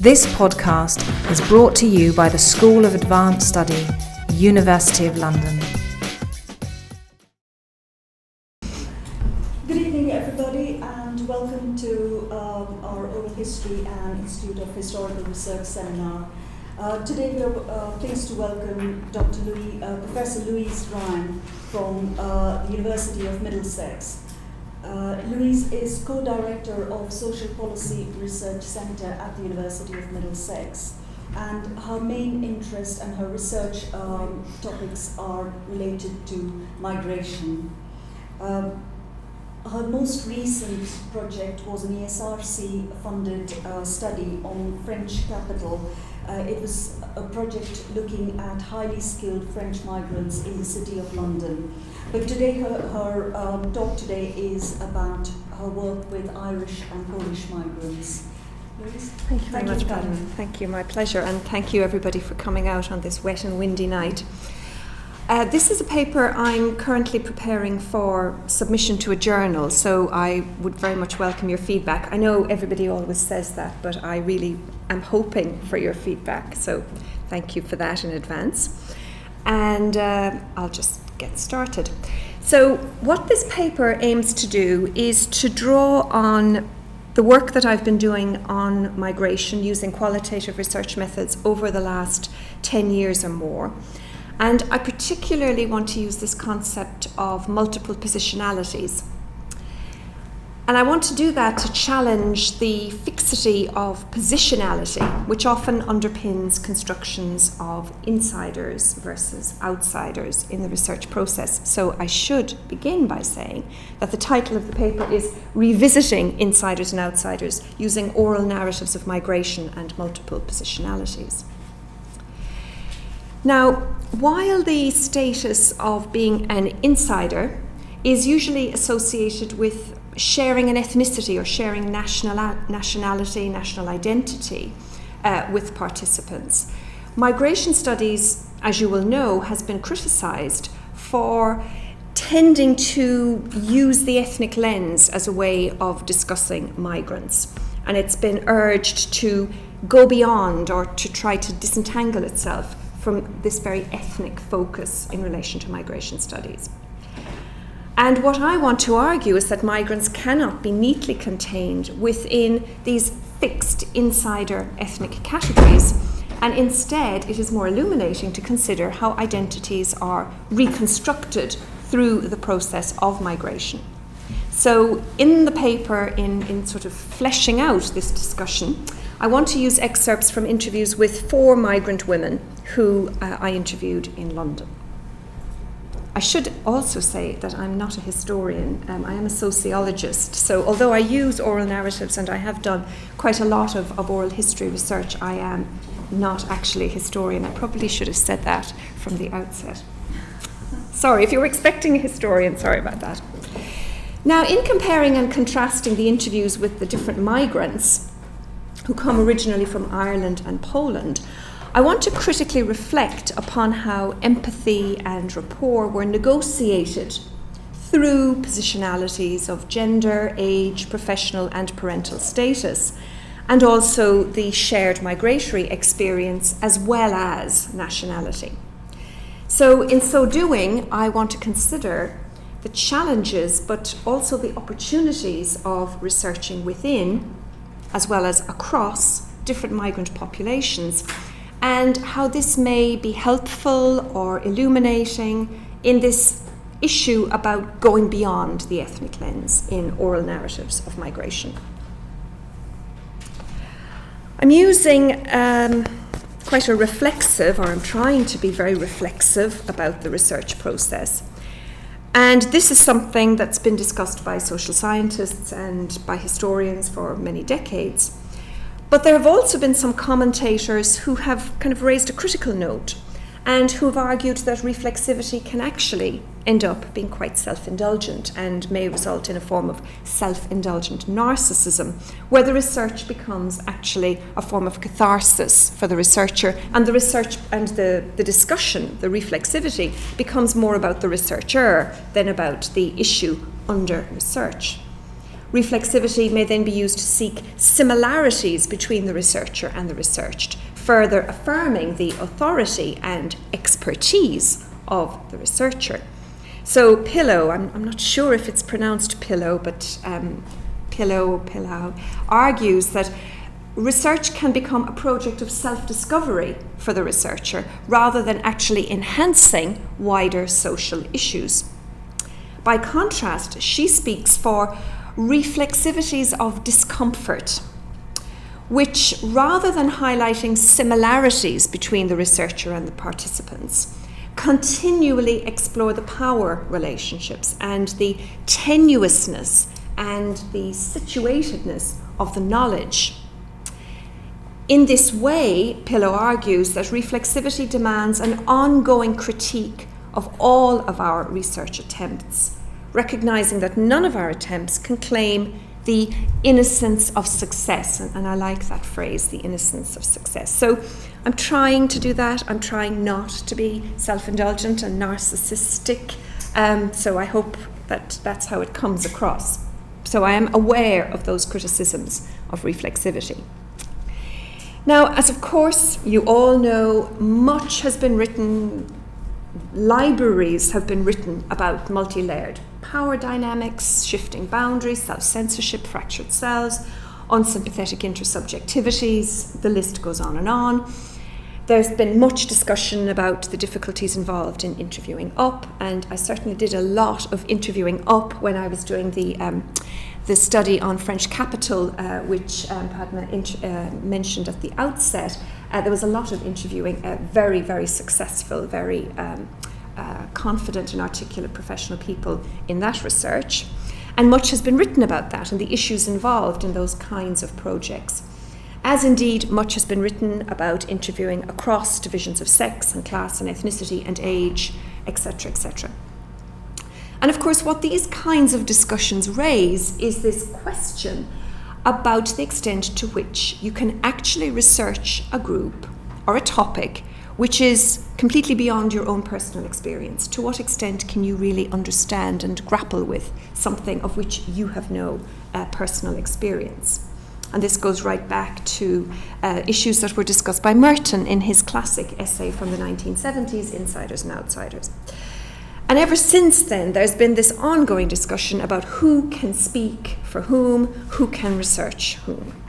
This podcast is brought to you by the School of Advanced Study, University of London. Good evening, everybody, and welcome to our Oral History and Institute of Historical Research seminar. Today we are pleased to welcome Professor Louise from the University of Middlesex. Louise is co-director of Social Policy Research Centre at the University of Middlesex, and her main interest and her research topics are related to migration. Her most recent project was an ESRC-funded study on French capital. It was a project looking at highly skilled French migrants in the City of London. But today, her talk today is about her work with Irish and Polish migrants. Louise? Thank you very much, Fidelma. Thank you, my pleasure, and thank you everybody for coming out on this wet and windy night. This is a paper I'm currently preparing for submission to a journal, so I would very much welcome your feedback. I know everybody always says that, but I really am hoping for your feedback, so thank you for that in advance. And I'll just get started. So what this paper aims to do is to draw on the work that I've been doing on migration using qualitative research methods over the last 10 years or more. And I particularly want to use this concept of multiple positionalities. And I want to do that to challenge the fixity of positionality, which often underpins constructions of insiders versus outsiders in the research process. So I should begin by saying that the title of the paper is Revisiting Insiders and Outsiders Using Oral Narratives of Migration and Multiple Positionalities. Now, while the status of being an insider is usually associated with sharing an ethnicity or sharing nationality, national identity with participants, migration studies, as you will know, has been criticised for tending to use the ethnic lens as a way of discussing migrants. And it's been urged to go beyond or to try to disentangle itself from this very ethnic focus in relation to migration studies. And what I want to argue is that migrants cannot be neatly contained within these fixed insider ethnic categories, and instead it is more illuminating to consider how identities are reconstructed through the process of migration. So in the paper, in sort of fleshing out this discussion, I want to use excerpts from interviews with 4 migrant women who I interviewed in London. I should also say that I'm not a historian, I am a sociologist, so although I use oral narratives and I have done quite a lot of oral history research, I am not actually a historian. I probably should have said that from the outset. Sorry, if you were expecting a historian, sorry about that. Now, in comparing and contrasting the interviews with the different migrants who come originally from Ireland and Poland, I want to critically reflect upon how empathy and rapport were negotiated through positionalities of gender, age, professional and parental status, and also the shared migratory experience as well as nationality. So in so doing, I want to consider the challenges but also the opportunities of researching within as well as across different migrant populations, and how this may be helpful or illuminating in this issue about going beyond the ethnic lens in oral narratives of migration. I'm using quite a reflexive, or I'm trying to be very reflexive about the research process. And this is something that's been discussed by social scientists and by historians for many decades. But there have also been some commentators who have kind of raised a critical note and who have argued that reflexivity can actually end up being quite self-indulgent and may result in a form of self-indulgent narcissism, where the research becomes actually a form of catharsis for the researcher, and the research and the discussion, the reflexivity, becomes more about the researcher than about the issue under research. Reflexivity may then be used to seek similarities between the researcher and the researched, further affirming the authority and expertise of the researcher. So Pillow, I'm not sure if it's pronounced Pillow, but Pillow argues that research can become a project of self-discovery for the researcher rather than actually enhancing wider social issues. By contrast, she speaks for reflexivities of discomfort, which, rather than highlighting similarities between the researcher and the participants, continually explore the power relationships and the tenuousness and the situatedness of the knowledge. In this way, Pillow argues that reflexivity demands an ongoing critique of all of our research attempts, recognizing that none of our attempts can claim the innocence of success. And I like that phrase, the innocence of success. So I'm trying to do that. I'm trying not to be self-indulgent and narcissistic. So I hope that that's how it comes across. So I am aware of those criticisms of reflexivity. Now, as of course you all know, much has been written, libraries have been written about multi-layered power dynamics, shifting boundaries, self-censorship, fractured cells, unsympathetic intersubjectivities, the list goes on and on. There's been much discussion about the difficulties involved in interviewing up, and I certainly did a lot of interviewing up when I was doing the study on French capital, which Padma mentioned at the outset. There was a lot of interviewing, very, very successful, very confident and articulate professional people in that research. And much has been written about that and the issues involved in those kinds of projects. As indeed much has been written about interviewing across divisions of sex and class and ethnicity and age, etc., etc. And of course, what these kinds of discussions raise is this question about the extent to which you can actually research a group or a topic which is completely beyond your own personal experience. To what extent can you really understand and grapple with something of which you have no personal experience? And this goes right back to issues that were discussed by Merton in his classic essay from the 1970s, Insiders and Outsiders. And ever since then, there's been this ongoing discussion about who can speak for whom, who can research whom.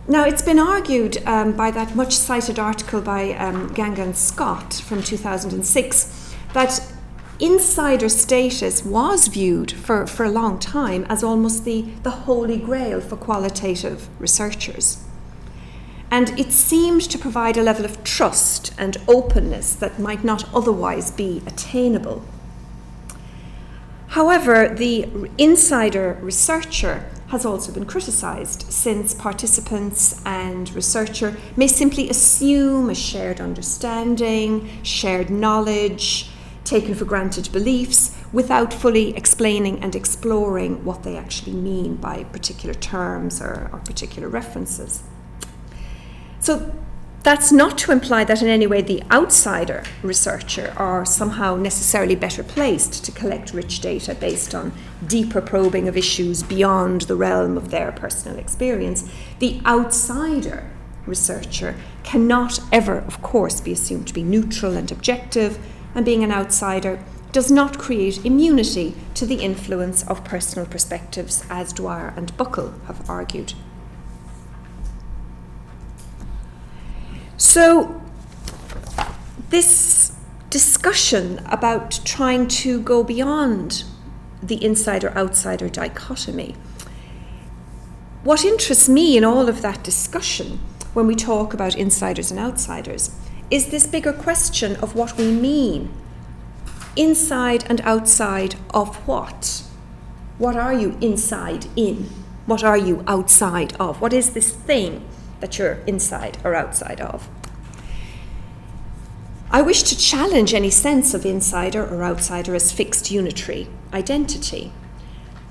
Now, it's been argued by that much-cited article by Gangan Scott from 2006 that insider status was viewed for a long time as almost the holy grail for qualitative researchers. And it seemed to provide a level of trust and openness that might not otherwise be attainable. However, the insider researcher has also been criticised, since participants and researcher may simply assume a shared understanding, shared knowledge, taken for granted beliefs, without fully explaining and exploring what they actually mean by particular terms or particular references. So that's not to imply that in any way the outsider researcher are somehow necessarily better placed to collect rich data based on deeper probing of issues beyond the realm of their personal experience. The outsider researcher cannot ever, of course, be assumed to be neutral and objective, and being an outsider does not create immunity to the influence of personal perspectives, as Dwyer and Buckle have argued. So this discussion about trying to go beyond the insider-outsider dichotomy, what interests me in all of that discussion when we talk about insiders and outsiders is this bigger question of what we mean. Inside and outside of what? What are you inside in? What are you outside of? What is this thing that you're inside or outside of? I wish to challenge any sense of insider or outsider as fixed unitary identity.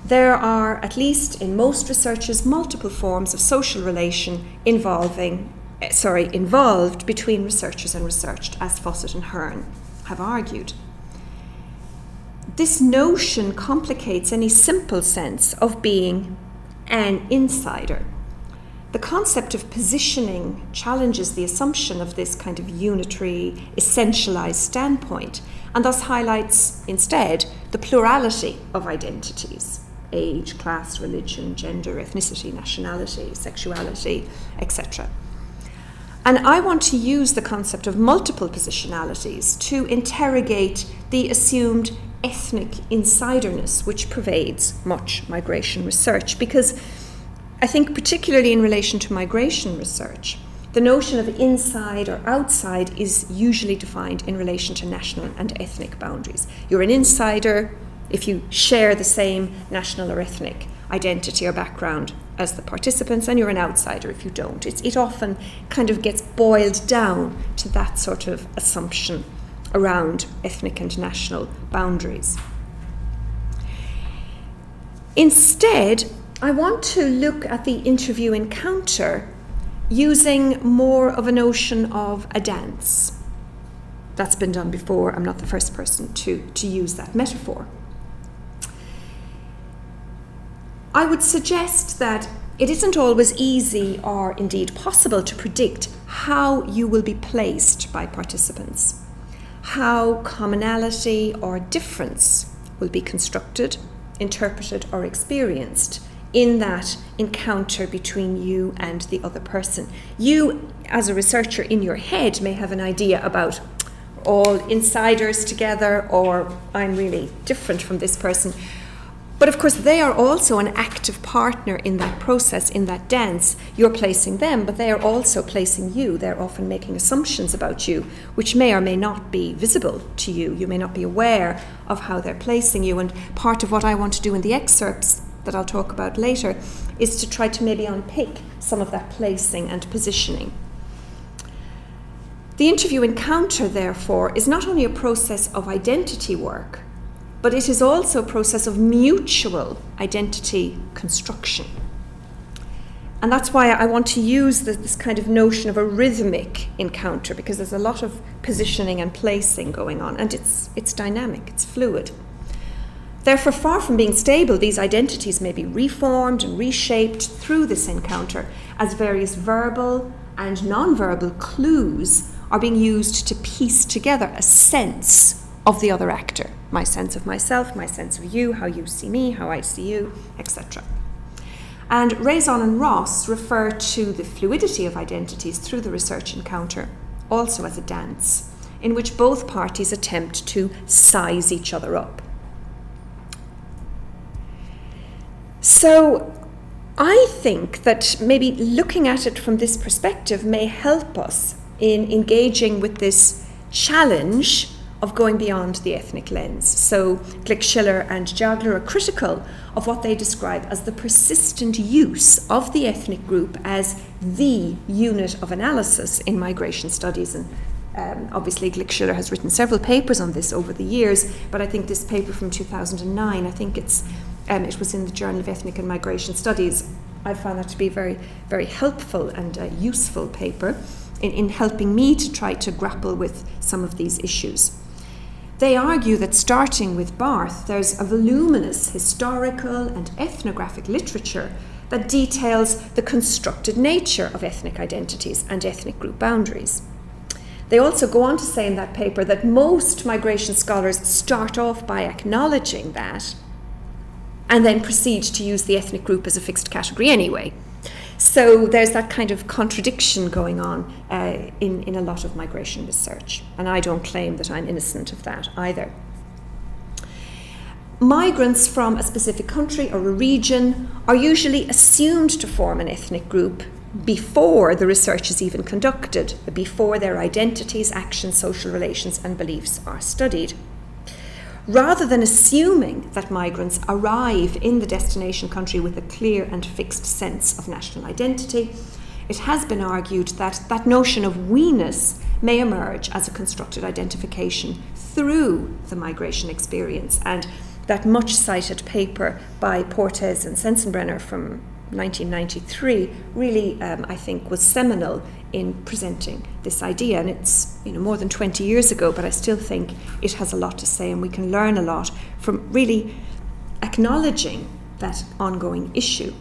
There are, at least in most researchers, multiple forms of social relation involved between researchers and researched, as Fawcett and Hearn have argued. this notion complicates any simple sense of being an insider. The concept of positioning challenges the assumption of this kind of unitary, essentialized standpoint, and thus highlights instead the plurality of identities: age, class, religion, gender, ethnicity, nationality, sexuality, etc. And I want to use the concept of multiple positionalities to interrogate the assumed ethnic insiderness which pervades much migration research, because I think particularly in relation to migration research, the notion of inside or outside is usually defined in relation to national and ethnic boundaries. You're an insider if you share the same national or ethnic identity or background as the participants, and you're an outsider if you don't. It often kind of gets boiled down to that sort of assumption around ethnic and national boundaries. Instead, I want to look at the interview encounter using more of a notion of a dance. That's been done before. I'm not the first person to use that metaphor. I would suggest that it isn't always easy or indeed possible to predict how you will be placed by participants, how commonality or difference will be constructed, interpreted or experienced in that encounter between you and the other person. You, as a researcher in your head, may have an idea about all insiders together, or I'm really different from this person. But of course, they are also an active partner in that process, in that dance. You're placing them, but they are also placing you. They're often making assumptions about you, which may or may not be visible to you. You may not be aware of how they're placing you. And part of what I want to do in the excerpts that I'll talk about later is to try to maybe unpick some of that placing and positioning. The interview encounter, therefore, is not only a process of identity work, but it is also a process of mutual identity construction. And that's why I want to use this kind of notion of a rhythmic encounter, because there's a lot of positioning and placing going on, and it's dynamic, it's fluid. Therefore, far from being stable, these identities may be reformed and reshaped through this encounter as various verbal and non-verbal clues are being used to piece together a sense of the other actor. My sense of myself, my sense of you, how you see me, how I see you, etc. And Raison and Ross refer to the fluidity of identities through the research encounter also as a dance, in which both parties attempt to size each other up. So I think that maybe looking at it from this perspective may help us in engaging with this challenge of going beyond the ethnic lens. So Glick, Schiller and Jagler are critical of what they describe as the persistent use of the ethnic group as the unit of analysis in migration studies. And obviously Glick, Schiller has written several papers on this over the years, but I think this paper from 2009, I think it was in the Journal of Ethnic and Migration Studies. I found that to be a very, very helpful and useful paper in helping me to try to grapple with some of these issues. They argue that starting with Barth, there's a voluminous historical and ethnographic literature that details the constructed nature of ethnic identities and ethnic group boundaries. They also go on to say in that paper that most migration scholars start off by acknowledging that and then proceed to use the ethnic group as a fixed category anyway. So there's that kind of contradiction going on in a lot of migration research, and I don't claim that I'm innocent of that either. Migrants from a specific country or a region are usually assumed to form an ethnic group before the research is even conducted, before their identities, actions, social relations and beliefs are studied. Rather than assuming that migrants arrive in the destination country with a clear and fixed sense of national identity, it has been argued that that notion of we-ness may emerge as a constructed identification through the migration experience. And that much cited paper by Portes and Sensenbrenner from 1993 really, I think, was seminal in presenting this idea. And it's more than 20 years ago, but I still think it has a lot to say, and we can learn a lot from really acknowledging that ongoing issue.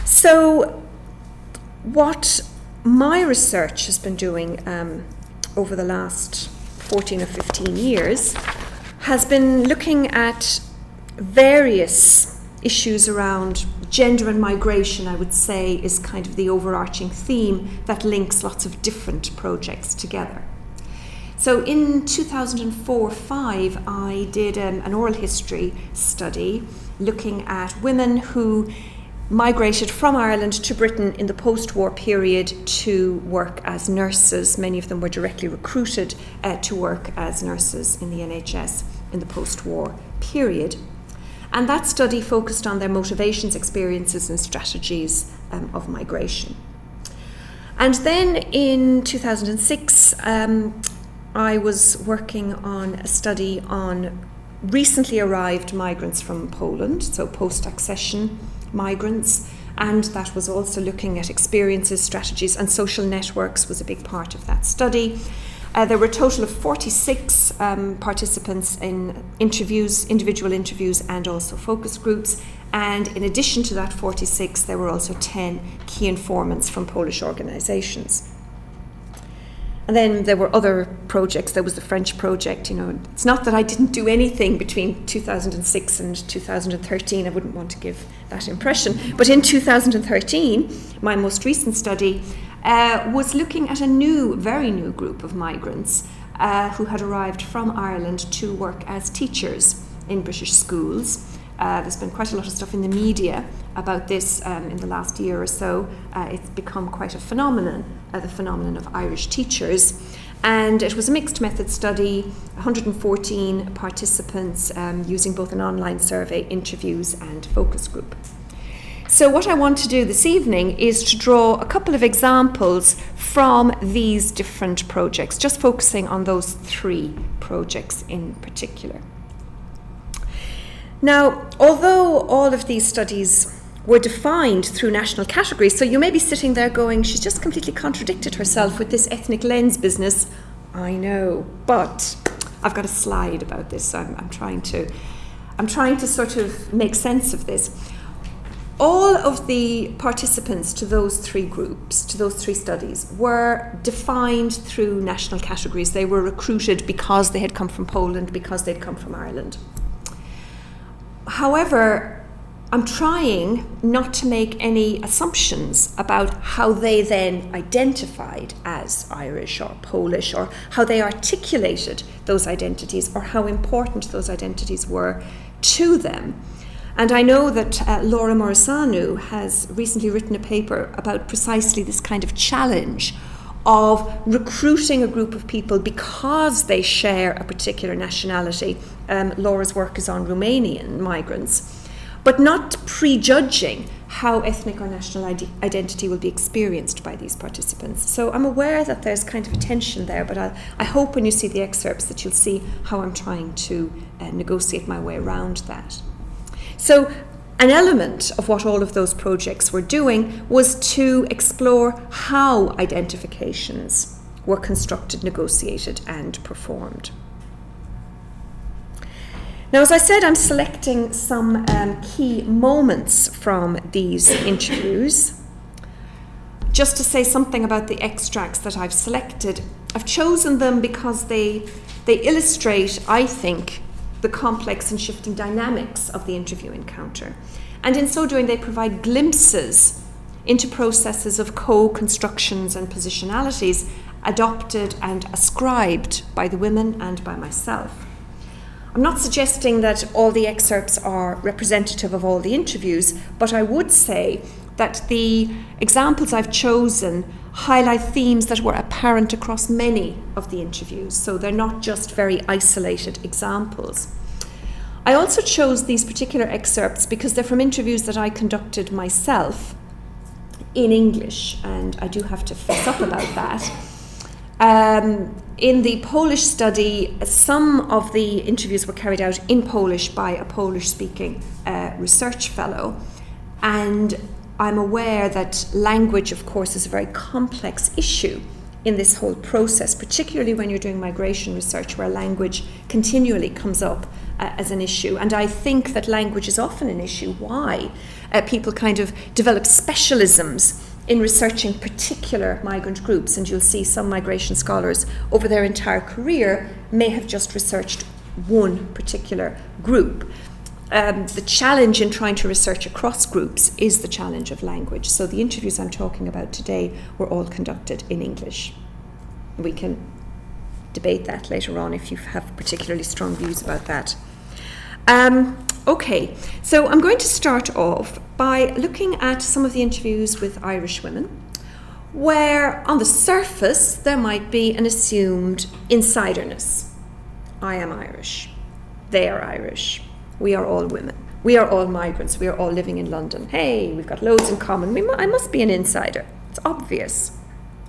So what my research has been doing over the last 14 or 15 years has been looking at various issues around gender and migration, I would say, is kind of the overarching theme that links lots of different projects together. So in 2004-05, I did an oral history study looking at women who migrated from Ireland to Britain in the post-war period to work as nurses. Many of them were directly recruited to work as nurses in the NHS in the post-war period. And that study focused on their motivations, experiences and strategies of migration. And then in 2006, I was working on a study on recently arrived migrants from Poland, so post-accession migrants, and that was also looking at experiences, strategies, and social networks was a big part of that study. There were a total of 46 participants in interviews, individual interviews, and also focus groups. And in addition to that 46, there were also 10 key informants from Polish organizations. And then there were other projects. There was the French project. It's not that I didn't do anything between 2006 and 2013. I wouldn't want to give that impression. But in 2013, my most recent study was looking at a very new group of migrants who had arrived from Ireland to work as teachers in British schools. There's been quite a lot of stuff in the media about this in the last year or so. It's become quite a phenomenon, the phenomenon of Irish teachers. And it was a mixed method study, 114 participants using both an online survey, interviews and focus group. So what I want to do this evening is to draw a couple of examples from these different projects, just focusing on those 3 projects in particular. Now, although all of these studies were defined through national categories, so you may be sitting there going, she's just completely contradicted herself with this ethnic lens business. I know, but I've got a slide about this, so I'm trying to sort of make sense of this. All of the participants to those 3 groups, to those 3 studies, were defined through national categories. They were recruited because they had come from Poland, because they'd come from Ireland. However, I'm trying not to make any assumptions about how they then identified as Irish or Polish, or how they articulated those identities, or how important those identities were to them. And I know that Laura Morrison has recently written a paper about precisely this kind of challenge of recruiting a group of people because they share a particular nationality. Laura's work is on Romanian migrants, but not prejudging how ethnic or national identity will be experienced by these participants. So I'm aware that there's kind of a tension there, but I hope when you see the excerpts that you'll see how I'm trying to negotiate my way around that. So an element of what all of those projects were doing was to explore how identifications were constructed, negotiated, and performed. Now, as I said, I'm selecting some key moments from these interviews. Just to say something about the extracts that I've selected, I've chosen them because they illustrate, I think, the complex and shifting dynamics of the interview encounter. And in so doing, they provide glimpses into processes of co-constructions and positionalities adopted and ascribed by the women and by myself. I'm not suggesting that all the excerpts are representative of all the interviews, but I would say that the examples I've chosen highlight themes that were apparent across many of the interviews, so they're not just very isolated examples. I also chose these particular excerpts because they're from interviews that I conducted myself in English, and I do have to fess up about that. In the Polish study, some of the interviews were carried out in Polish by a Polish-speaking research fellow, and I'm aware that language, of course, is a very complex issue in this whole process, particularly when you're doing migration research, where language continually comes up as an issue. And I think that language is often an issue. Why? People kind of develop specialisms in researching particular migrant groups, and you'll see some migration scholars over their entire career may have just researched one particular group. The challenge in trying to research across groups is the challenge of language. So the interviews I'm talking about today were all conducted in English. We can debate that later on if you have particularly strong views about that. Okay, so I'm going to start off by looking at some of the interviews with Irish women, where on the surface there might be an assumed insiderness. I am Irish. They are Irish. We are all women. We are all migrants. We are all living in London. Hey, we've got loads in common. I must be an insider. It's obvious.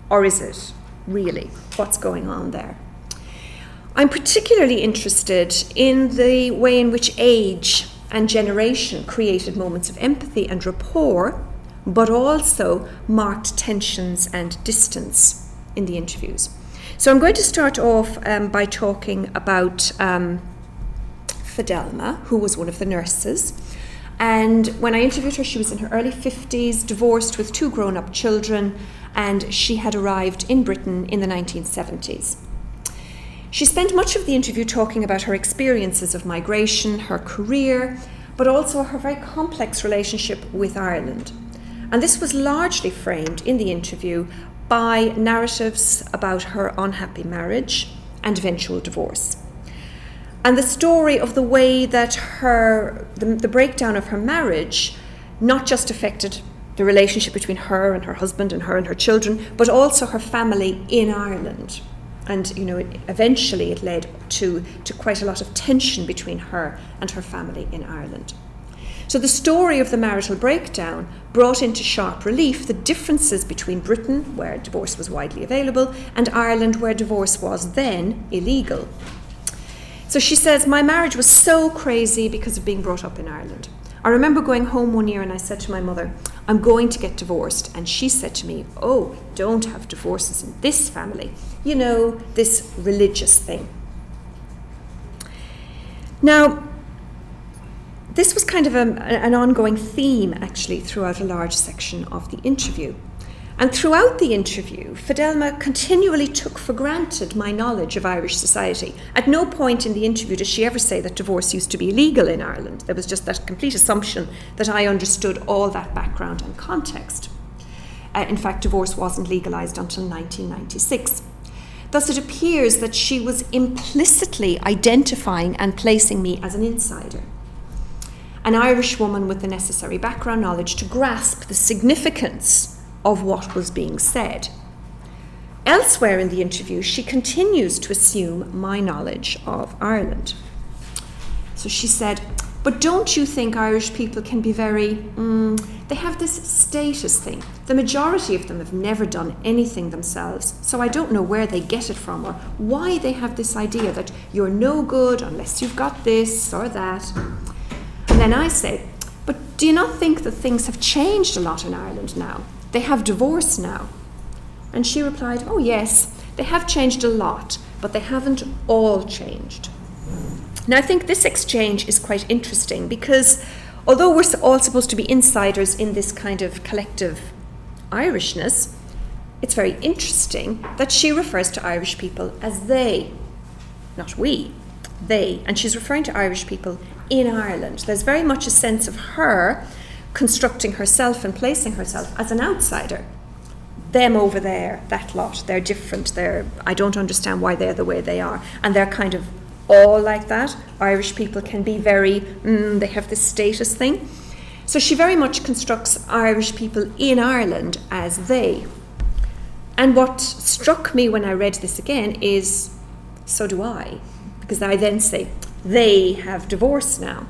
Or is it really? What's going on there? I'm particularly interested in the way in which age and generation created moments of empathy and rapport, but also marked tensions and distance in the interviews. So I'm going to start off by talking about Fidelma, who was one of the nurses. And when I interviewed her, she was in her early 50s, divorced with 2 grown-up children, and she had arrived in Britain in the 1970s. She spent much of the interview talking about her experiences of migration, her career, but also her very complex relationship with Ireland. And this was largely framed in the interview by narratives about her unhappy marriage and eventual divorce. And the story of the way that the breakdown of her marriage not just affected the relationship between her and her husband and her children, but also her family in Ireland. And, eventually it led to quite a lot of tension between her and her family in Ireland. So the story of the marital breakdown brought into sharp relief the differences between Britain, where divorce was widely available, and Ireland, where divorce was then illegal. So she says, my marriage was so crazy because of being brought up in Ireland. I remember going home one year and I said to my mother, I'm going to get divorced. And she said to me, oh, don't have divorces in this family. This religious thing. Now, this was kind of an ongoing theme, actually, throughout a large section of the interview. And throughout the interview, Fidelma continually took for granted my knowledge of Irish society. At no point in the interview does she ever say that divorce used to be illegal in Ireland. There was just that complete assumption that I understood all that background and context. In fact, divorce wasn't legalised until 1996. Thus, it appears that she was implicitly identifying and placing me as an insider, an Irish woman with the necessary background knowledge to grasp the significance of what was being said. Elsewhere in the interview, she continues to assume my knowledge of Ireland. So she said, but don't you think Irish people can be very, they have this status thing. The majority of them have never done anything themselves, so I don't know where they get it from or why they have this idea that you're no good unless you've got this or that. And then I say, but do you not think that things have changed a lot in Ireland now? They have divorce now. And she replied, oh yes, they have changed a lot, but they haven't all changed. Now I think this exchange is quite interesting because although we're all supposed to be insiders in this kind of collective Irishness, it's very interesting that she refers to Irish people as they, not we, they. And she's referring to Irish people in Ireland. There's very much a sense of her constructing herself and placing herself as an outsider. Them over there, that lot, they're different. I don't understand why they're the way they are. And they're kind of all like that. Irish people can be very, they have this status thing. So she very much constructs Irish people in Ireland as they. And what struck me when I read this again is, so do I. Because I then say, they have divorced now.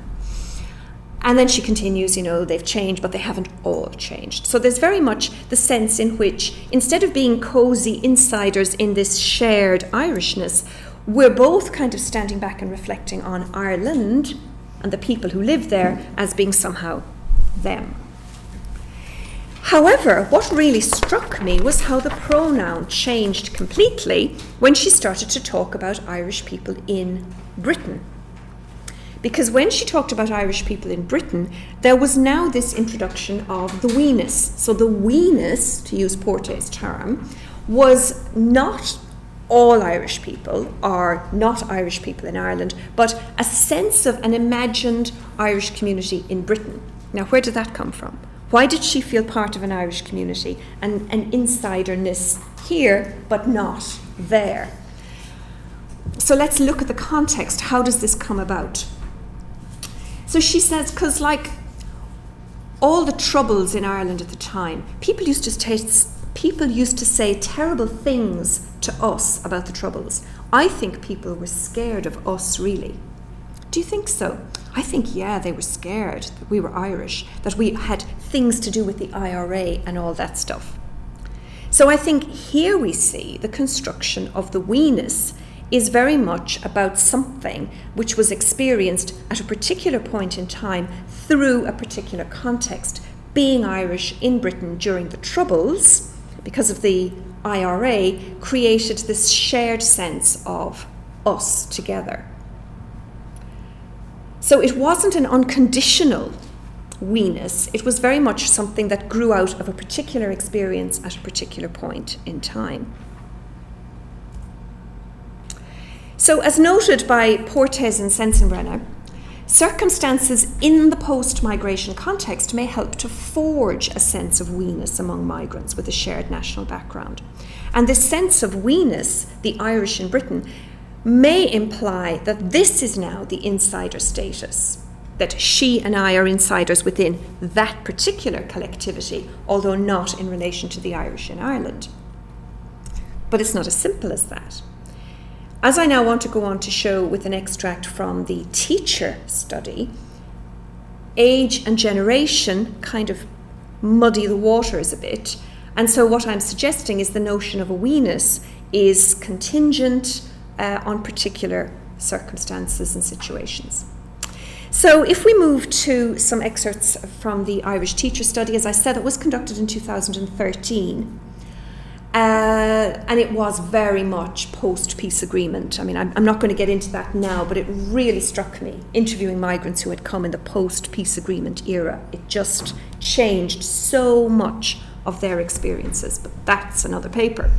And then she continues, they've changed, but they haven't all changed. So there's very much the sense in which, instead of being cosy insiders in this shared Irishness, we're both kind of standing back and reflecting on Ireland and the people who live there as being somehow them. However, what really struck me was how the pronoun changed completely when she started to talk about Irish people in Britain. Because when she talked about Irish people in Britain, there was now this introduction of the we-ness. So the we-ness, to use Porte's term, was not all Irish people or not Irish people in Ireland, but a sense of an imagined Irish community in Britain. Now, where did that come from? Why did she feel part of an Irish community and an insiderness here, but not there? So let's look at the context. How does this come about? So she says, because like all the troubles in Ireland at the time, people used to say terrible things to us about the troubles. I think people were scared of us, really. Do you think so? I think, yeah, they were scared that we were Irish, that we had things to do with the IRA and all that stuff. So I think here we see the construction of the we-ness is very much about something which was experienced at a particular point in time through a particular context. Being Irish in Britain during the Troubles, because of the IRA, created this shared sense of us together. So it wasn't an unconditional we-ness, it was very much something that grew out of a particular experience at a particular point in time. So as noted by Portes and Sensenbrenner, circumstances in the post-migration context may help to forge a sense of we-ness among migrants with a shared national background. And this sense of we-ness, the Irish in Britain, may imply that this is now the insider status, that she and I are insiders within that particular collectivity, although not in relation to the Irish in Ireland. But it's not as simple as that. As I now want to go on to show with an extract from the teacher study, age and generation kind of muddy the waters a bit. And so what I'm suggesting is the notion of a we-ness is contingent on particular circumstances and situations. So if we move to some excerpts from the Irish teacher study, as I said, it was conducted in 2013. And it was very much post-peace agreement. I mean, I'm not going to get into that now, but it really struck me, interviewing migrants who had come in the post-peace agreement era. It just changed so much of their experiences, but that's another paper.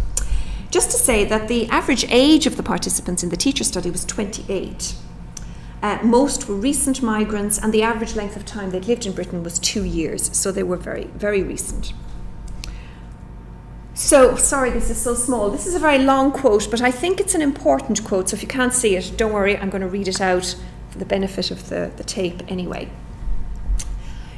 Just to say that the average age of the participants in the teacher study was 28. Most were recent migrants, and the average length of time they'd lived in Britain was 2 years, so they were very, very recent. So, sorry, this is so small. This is a very long quote, but I think it's an important quote, so if you can't see it, don't worry, I'm going to read it out for the benefit of the tape anyway.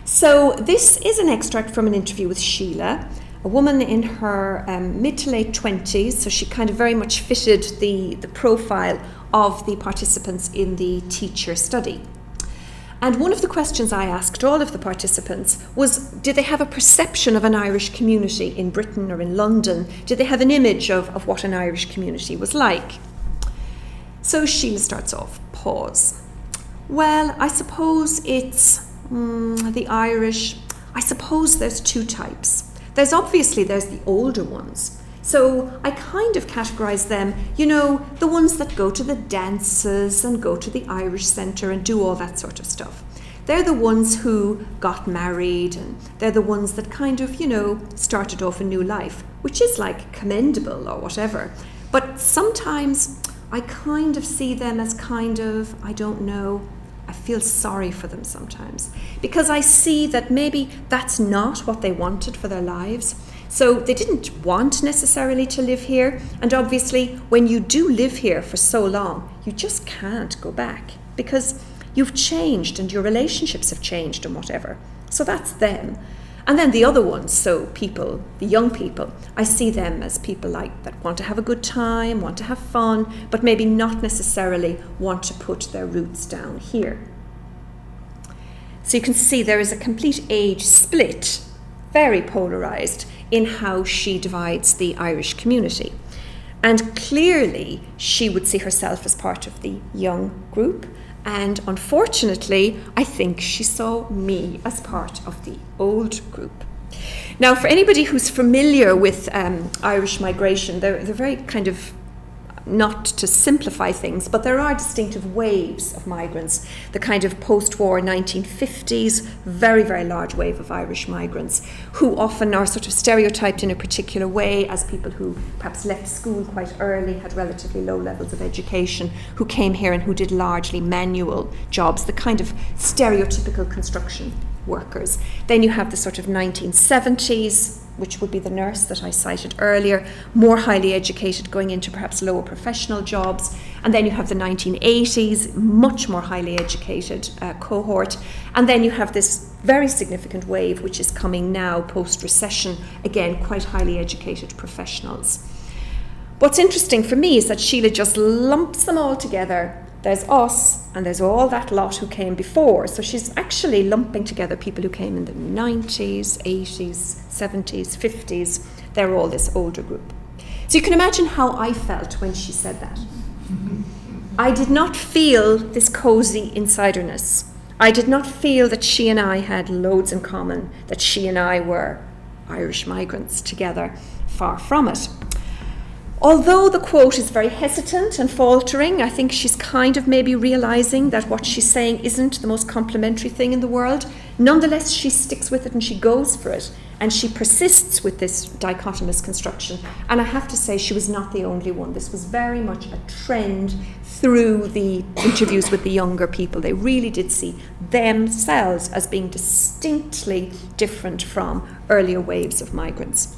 So, this is an extract from an interview with Sheila, a woman in her mid to late 20s, so she kind of very much fitted the profile of the participants in the teacher study. And one of the questions I asked all of the participants was, did they have a perception of an Irish community in Britain or in London? Did they have an image of what an Irish community was like? So Sheila starts off, pause. Well, I suppose it's the Irish. I suppose there's two types. There's the older ones. So I kind of categorise them, the ones that go to the dances and go to the Irish Centre and do all that sort of stuff. They're the ones who got married, and they're the ones that kind of, started off a new life, which is like commendable or whatever. But sometimes I kind of see them as I feel sorry for them sometimes, because I see that maybe that's not what they wanted for their lives. So they didn't want necessarily to live here, and obviously when you do live here for so long, you just can't go back because you've changed and your relationships have changed and whatever. So that's them. And then the other ones, so people, the young people, I see them as people like that want to have a good time, want to have fun, but maybe not necessarily want to put their roots down here. So you can see there is a complete age split, very polarised, in how she divides the Irish community. And clearly she would see herself as part of the young group, and unfortunately I think she saw me as part of the old group. Now, for anybody who's familiar with Irish migration, they're very kind of, not to simplify things, but there are distinctive waves of migrants. The kind of post-war 1950s, very, very large wave of Irish migrants who often are sort of stereotyped in a particular way as people who perhaps left school quite early, had relatively low levels of education, who came here and who did largely manual jobs, the kind of stereotypical construction workers. Then you have the sort of 1970s, which would be the nurse that I cited earlier, more highly educated, going into perhaps lower professional jobs. And then you have the 1980s, much more highly educated cohort. And then you have this very significant wave, which is coming now post-recession, again, quite highly educated professionals. What's interesting for me is that Sheila just lumps them all together. There's us, and there's all that lot who came before. So she's actually lumping together people who came in the 90s, 80s, 70s, 50s. They're all this older group. So you can imagine how I felt when she said that. I did not feel this cosy insiderness. I did not feel that she and I had loads in common, that she and I were Irish migrants together. Far from it. Although the quote is very hesitant and faltering, I think she's kind of maybe realising that what she's saying isn't the most complimentary thing in the world. Nonetheless, she sticks with it and she goes for it. And she persists with this dichotomous construction. And I have to say, she was not the only one. This was very much a trend through the interviews with the younger people. They really did see themselves as being distinctly different from earlier waves of migrants.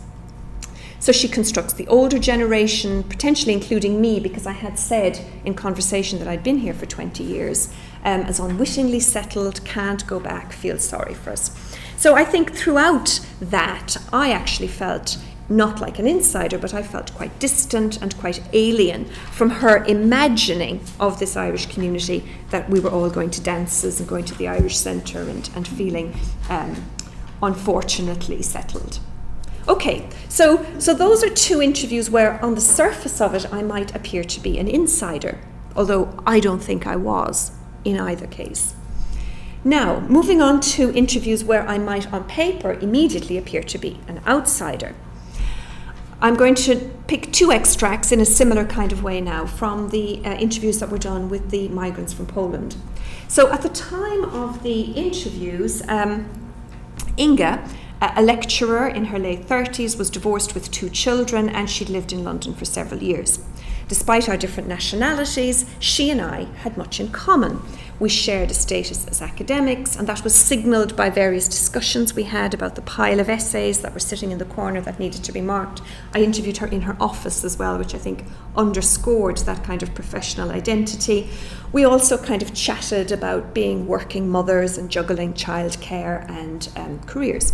So she constructs the older generation, potentially including me, because I had said in conversation that I'd been here for 20 years, as unwittingly settled, can't go back, feel sorry for us. So I think throughout that, I actually felt not like an insider, but I felt quite distant and quite alien from her imagining of this Irish community, that we were all going to dances and going to the Irish Centre and feeling unfortunately settled. Okay, so those are two interviews where on the surface of it I might appear to be an insider, although I don't think I was in either case. Now, moving on to interviews where I might on paper immediately appear to be an outsider. I'm going to pick two extracts in a similar kind of way now from the interviews that were done with the migrants from Poland. So at the time of the interviews, Inga, a lecturer in her late 30s, was divorced with 2 children, and she'd lived in London for several years. Despite our different nationalities, she and I had much in common. We shared a status as academics, and that was signalled by various discussions we had about the pile of essays that were sitting in the corner that needed to be marked. I interviewed her in her office as well, which I think underscored that kind of professional identity. We also kind of chatted about being working mothers and juggling childcare and careers.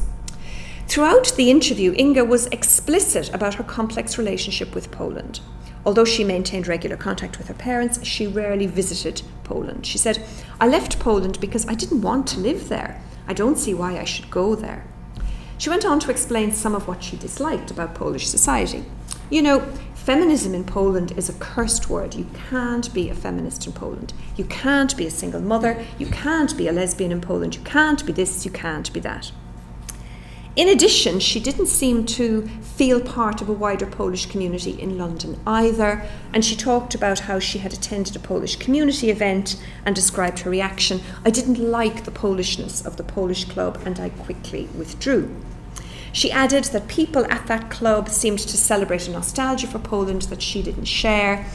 Throughout the interview, Inga was explicit about her complex relationship with Poland. Although she maintained regular contact with her parents, she rarely visited Poland. She said, "I left Poland because I didn't want to live there. I don't see why I should go there." She went on to explain some of what she disliked about Polish society. You know, feminism in Poland is a cursed word. You can't be a feminist in Poland. You can't be a single mother. You can't be a lesbian in Poland. You can't be this, you can't be that. In addition, she didn't seem to feel part of a wider Polish community in London either, and she talked about how she had attended a Polish community event and described her reaction. "I didn't like the Polishness of the Polish club, and I quickly withdrew." She added that people at that club seemed to celebrate a nostalgia for Poland that she didn't share.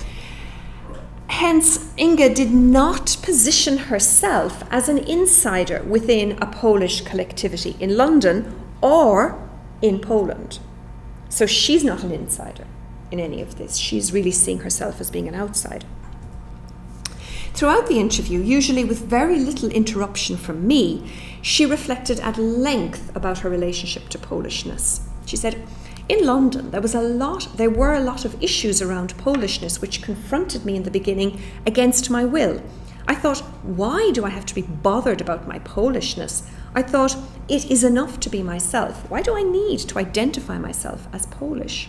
Hence, Inga did not position herself as an insider within a Polish collectivity in London or in Poland. So she's not an insider in any of this. She's really seeing herself as being an outsider. Throughout the interview, usually with very little interruption from me, she reflected at length about her relationship to Polishness. She said, "In London, there were a lot of issues around Polishness which confronted me in the beginning against my will. I thought, why do I have to be bothered about my Polishness? I thought, it is enough to be myself. Why do I need to identify myself as Polish?"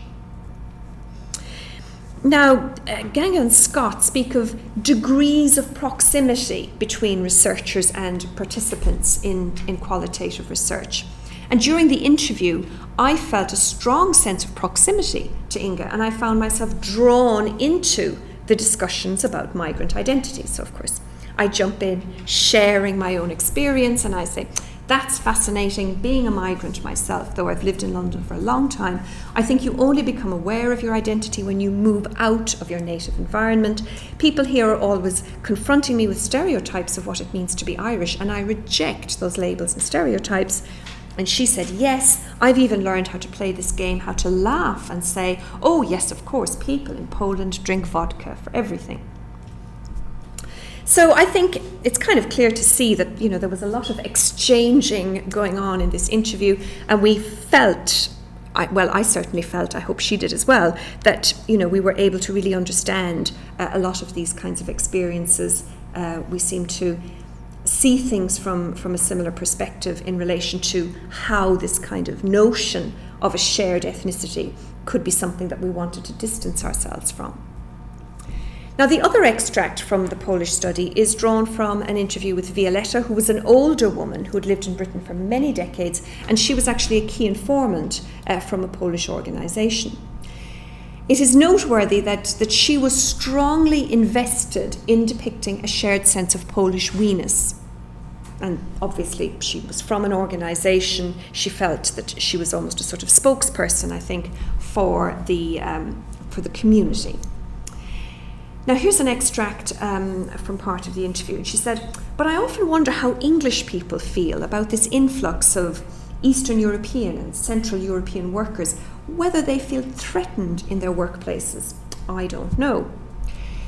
Now, Ganga and Scott speak of degrees of proximity between researchers and participants in qualitative research. And during the interview, I felt a strong sense of proximity to Inga, and I found myself drawn into the discussions about migrant identity. So, of course, I jump in, sharing my own experience, and I say, that's fascinating. Being a migrant myself, though I've lived in London for a long time, I think you only become aware of your identity when you move out of your native environment. People here are always confronting me with stereotypes of what it means to be Irish, and I reject those labels and stereotypes. And she said, yes, I've even learned how to play this game, how to laugh and say, oh yes, of course, people in Poland drink vodka for everything. So I think it's kind of clear to see that, there was a lot of exchanging going on in this interview, and we felt, I certainly felt, I hope she did as well, that, we were able to really understand a lot of these kinds of experiences. We seemed to see things from a similar perspective in relation to how this kind of notion of a shared ethnicity could be something that we wanted to distance ourselves from. Now, the other extract from the Polish study is drawn from an interview with Violetta, who was an older woman who had lived in Britain for many decades, and she was actually a key informant from a Polish organisation. It is noteworthy that she was strongly invested in depicting a shared sense of Polish we-ness. And obviously, she was from an organisation. She felt that she was almost a sort of spokesperson, I think, for the community. Now, here's an extract from part of the interview. She said, but I often wonder how English people feel about this influx of Eastern European and Central European workers, whether they feel threatened in their workplaces. I don't know.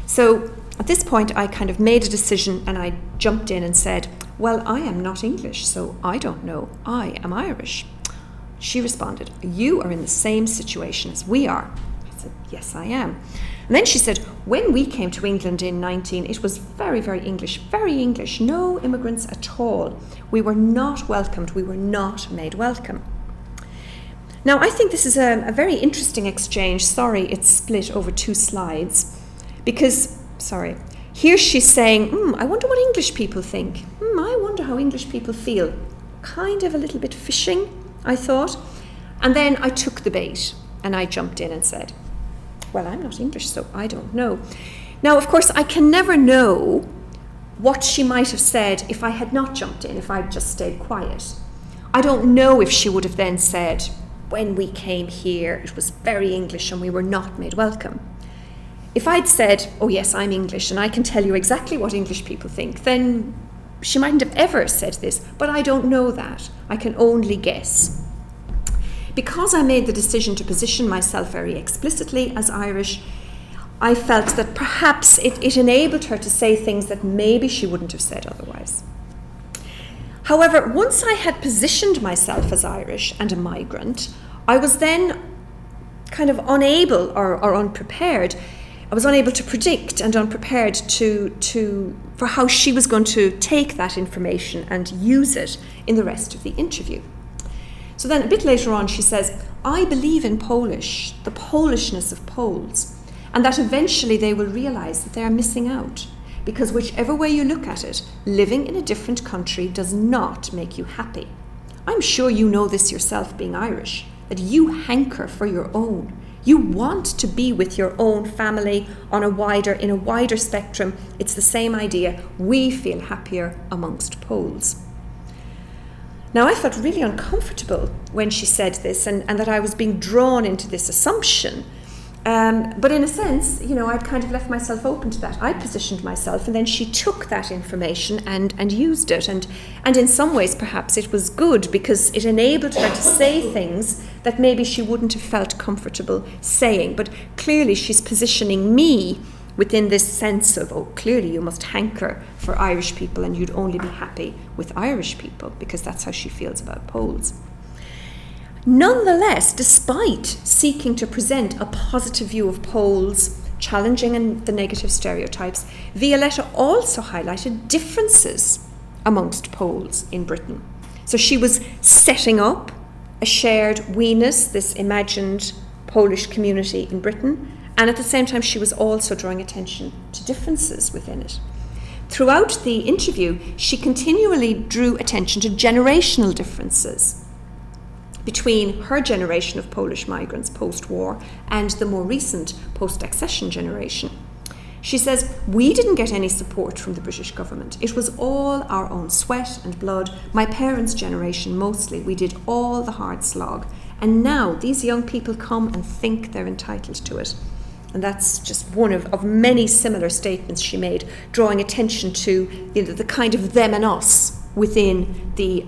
So at this point, I kind of made a decision and I jumped in and said, well, I am not English, so I don't know. I am Irish. She responded, you are in the same situation as we are. I said, yes, I am. And then she said, when we came to England in 19, it was very, very English, no immigrants at all. We were not welcomed, we were not made welcome. Now, I think this is a very interesting exchange. Sorry, it's split over 2 slides. Because, here she's saying, I wonder what English people think. I wonder how English people feel. Kind of a little bit fishing, I thought. And then I took the bait and I jumped in and said, well, I'm not English, so I don't know. Now, of course, I can never know what she might have said if I had not jumped in, if I'd just stayed quiet. I don't know if she would have then said, when we came here, it was very English and we were not made welcome. If I'd said, oh yes, I'm English and I can tell you exactly what English people think, then she mightn't have ever said this, but I don't know that. I can only guess. Because I made the decision to position myself very explicitly as Irish, I felt that perhaps it enabled her to say things that maybe she wouldn't have said otherwise. However, once I had positioned myself as Irish and a migrant, I was then kind of unable or unprepared. I was unable to predict and unprepared for how she was going to take that information and use it in the rest of the interview. So then a bit later on she says, I believe in Polish, the Polishness of Poles, and that eventually they will realise that they are missing out, because whichever way you look at it, living in a different country does not make you happy. I'm sure you know this yourself, being Irish, that you hanker for your own. You want to be with your own family in a wider spectrum. It's the same idea. We feel happier amongst Poles. Now, I felt really uncomfortable when she said this and that I was being drawn into this assumption. But in a sense, I'd kind of left myself open to that. I positioned myself and then she took that information and used it. And in some ways, perhaps it was good because it enabled her to say things that maybe she wouldn't have felt comfortable saying. But clearly she's positioning me within this sense of, clearly you must hanker for Irish people and you'd only be happy with Irish people, because that's how she feels about Poles. Nonetheless, despite seeking to present a positive view of Poles, challenging the negative stereotypes, Violetta also highlighted differences amongst Poles in Britain. So she was setting up a shared we-ness, this imagined Polish community in Britain, and at the same time she was also drawing attention to differences within it. Throughout the interview, she continually drew attention to generational differences. between her generation of Polish migrants post-war and the more recent post-accession generation. She says, we didn't get any support from the British government. It was all our own sweat and blood. My parents' generation mostly, we did all the hard slog. And now these young people come and think they're entitled to it. And that's just one of many similar statements she made, drawing attention to the kind of them and us within the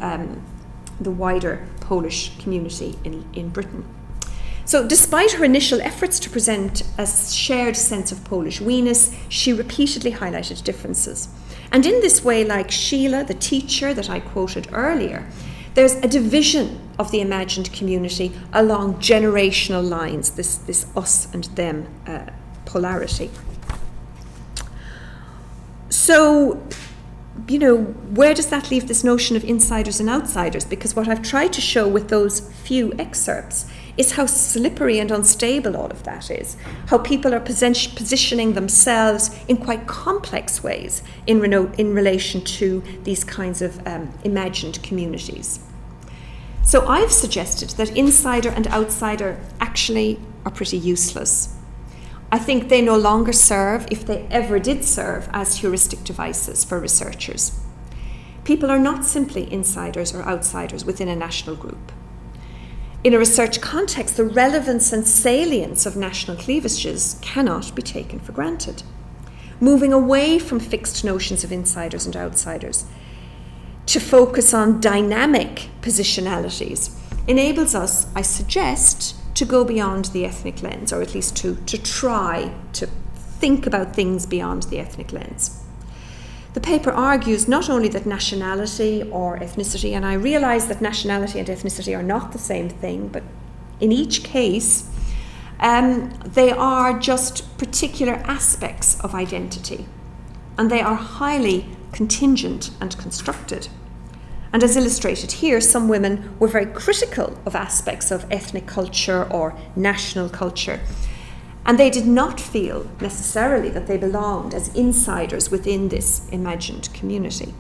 wider Polish community in Britain. So despite her initial efforts to present a shared sense of Polish we-ness, she repeatedly highlighted differences. And in this way, like Sheila, the teacher that I quoted earlier, there's a division of the imagined community along generational lines, this us and them polarity. So, where does that leave this notion of insiders and outsiders? Because what I've tried to show with those few excerpts is how slippery and unstable all of that is, how people are positioning themselves in quite complex ways in relation to these kinds of imagined communities. So I've suggested that insider and outsider actually are pretty useless. I think they no longer serve, if they ever did serve, as heuristic devices for researchers. People are not simply insiders or outsiders within a national group. In a research context, the relevance and salience of national cleavages cannot be taken for granted. Moving away from fixed notions of insiders and outsiders to focus on dynamic positionalities enables us, I suggest, to go beyond the ethnic lens, or at least to try to think about things beyond the ethnic lens. The paper argues not only that nationality or ethnicity, and I realise that nationality and ethnicity are not the same thing, but in each case, they are just particular aspects of identity, and they are highly contingent and constructed. And as illustrated here, some women were very critical of aspects of ethnic culture or national culture, and they did not feel necessarily that they belonged as insiders within this imagined community.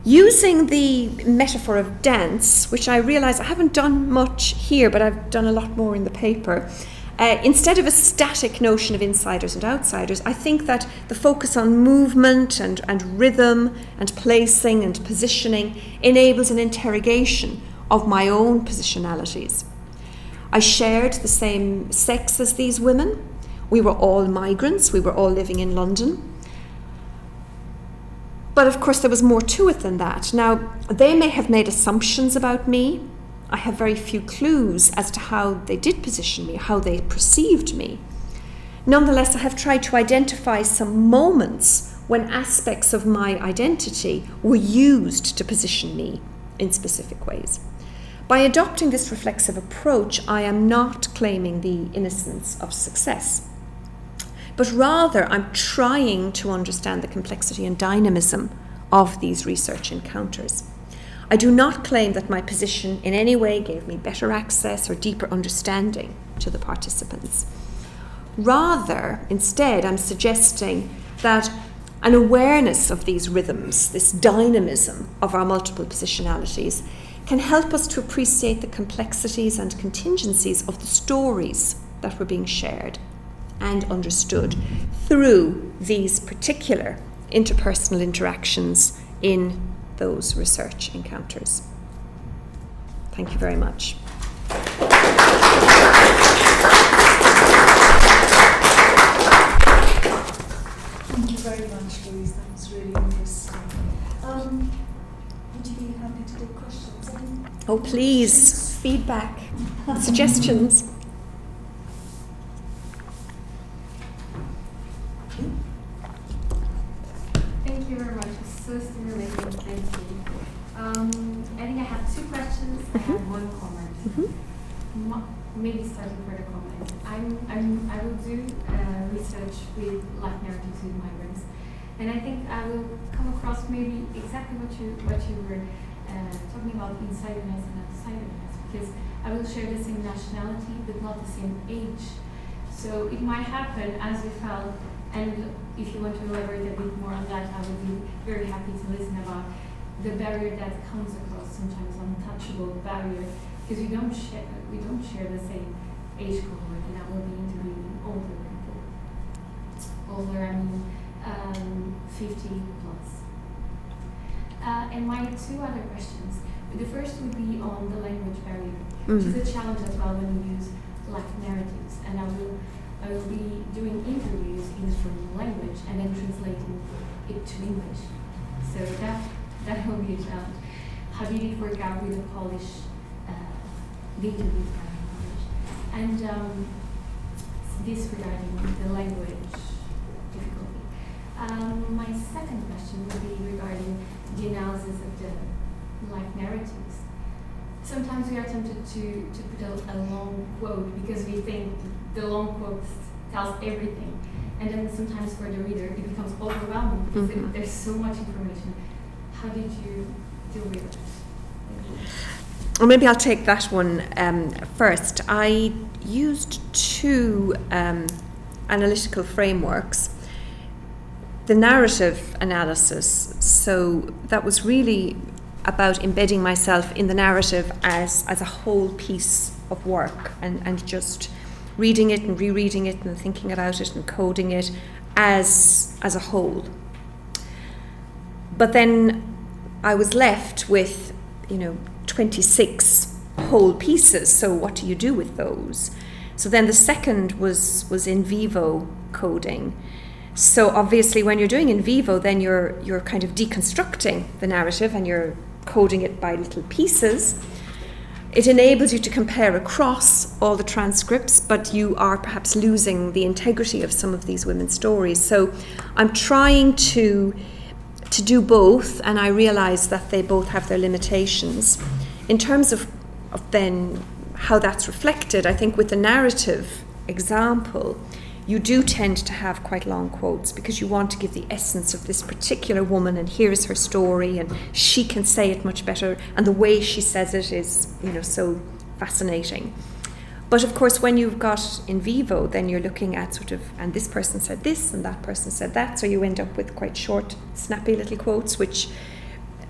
Using the metaphor of dance, which I realise I haven't done much here, but I've done a lot more in the paper, instead of a static notion of insiders and outsiders, I think that the focus on movement and rhythm and placing and positioning enables an interrogation of my own positionalities. I shared the same sex as these women. We were all migrants. We were all living in London. But of course, there was more to it than that. Now, they may have made assumptions about me. I have very few clues as to how they did position me, how they perceived me. Nonetheless, I have tried to identify some moments when aspects of my identity were used to position me in specific ways. By adopting this reflexive approach, I am not claiming the innocence of success, but rather I'm trying to understand the complexity and dynamism of these research encounters. I do not claim that my position in any way gave me better access or deeper understanding to the participants. Rather, instead, I'm suggesting that an awareness of these rhythms, this dynamism of our multiple positionalities, can help us to appreciate the complexities and contingencies of the stories that were being shared and understood through these particular interpersonal interactions in those research encounters. Thank you very much. Thank you very much, Louise. That was really interesting. Would you be happy to take questions? Oh, please, feedback, suggestions. Thank you very much. It's so stimulating. Thank you. I think I have two questions. I have one comment. Maybe starting for the comment. I will do research with Black narratives with migrants, and I think I will come across maybe exactly what you were talking about insiderness and outsiderness, because I will share the same nationality but not the same age. So it might happen, as you felt, and if you want to elaborate a bit more on that, I would be very happy to listen about the barrier that comes across sometimes, untouchable barrier, because we don't share the same age cohort, and I will be interviewing older people. Older, I mean 50 plus. And my two other questions. The first would be on the language barrier, which is a challenge as well when you use life narratives. And I will be doing interviews in the strong language and then translating it to English. So that will be a challenge. How did it work out with the Polish, the interviews in Polish? And this regarding the language difficulty. My second question would be regarding the analysis of the life narratives. Sometimes we are tempted to put a long quote because we think the long quote tells everything. And then sometimes for the reader it becomes overwhelming because there's so much information. How did you deal with that? Well, maybe I'll take that one first. I used two analytical frameworks. The narrative analysis, so that was really about embedding myself in the narrative as a whole piece of work and just reading it and rereading it and thinking about it and coding it as a whole. But then I was left with, 26 whole pieces, so what do you do with those? So then the second was in vivo coding. So obviously when you're doing in vivo, then you're kind of deconstructing the narrative and you're coding it by little pieces. It enables you to compare across all the transcripts, but you are perhaps losing the integrity of some of these women's stories. So I'm trying to do both, and I realize that they both have their limitations. In terms of then how that's reflected, I think with the narrative example, you do tend to have quite long quotes because you want to give the essence of this particular woman, and here's her story, and she can say it much better, and the way she says it is, so fascinating. But of course, when you've got in vivo, then you're looking at sort of, and this person said this, and that person said that, so you end up with quite short, snappy little quotes, which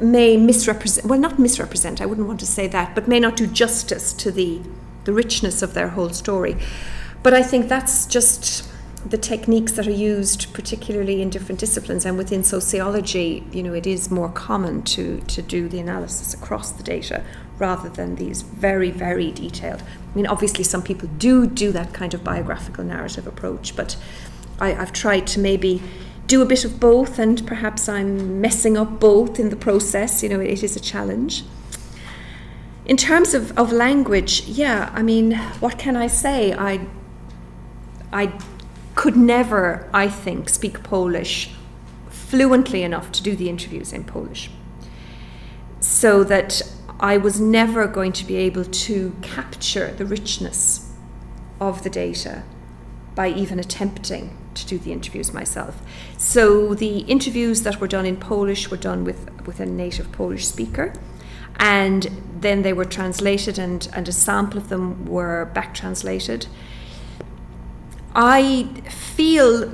may misrepresent, well, not misrepresent, I wouldn't want to say that, but may not do justice to the richness of their whole story. But I think that's just the techniques that are used, particularly in different disciplines, and within sociology, it is more common to do the analysis across the data rather than these very, very detailed. I mean, obviously some people do that kind of biographical narrative approach, but I've tried to maybe do a bit of both, and perhaps I'm messing up both in the process. It is a challenge. In terms of language, what can I say? I could never, I think, speak Polish fluently enough to do the interviews in Polish. So that I was never going to be able to capture the richness of the data by even attempting to do the interviews myself. So the interviews that were done in Polish were done with a native Polish speaker, and then they were translated, and a sample of them were back translated. I feel,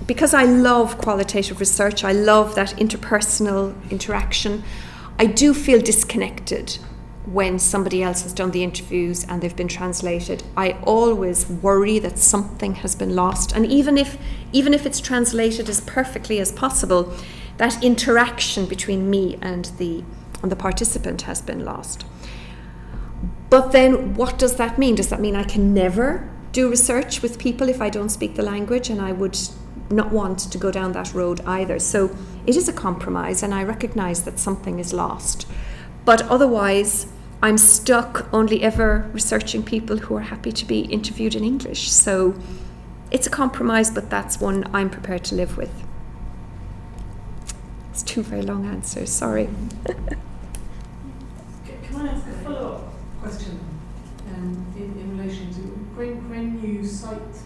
because I love qualitative research, I love that interpersonal interaction, I do feel disconnected when somebody else has done the interviews and they've been translated. I always worry that something has been lost, and even if it's translated as perfectly as possible, that interaction between me and the participant has been lost. But then what does that mean? Does that mean I can never do research with people if I don't speak the language? And I would not want to go down that road either. So it is a compromise, and I recognize that something is lost. But otherwise, I'm stuck only ever researching people who are happy to be interviewed in English. So it's a compromise, but that's one I'm prepared to live with. It's two very long answers, sorry. Can I ask a follow-up question in relation to when you cite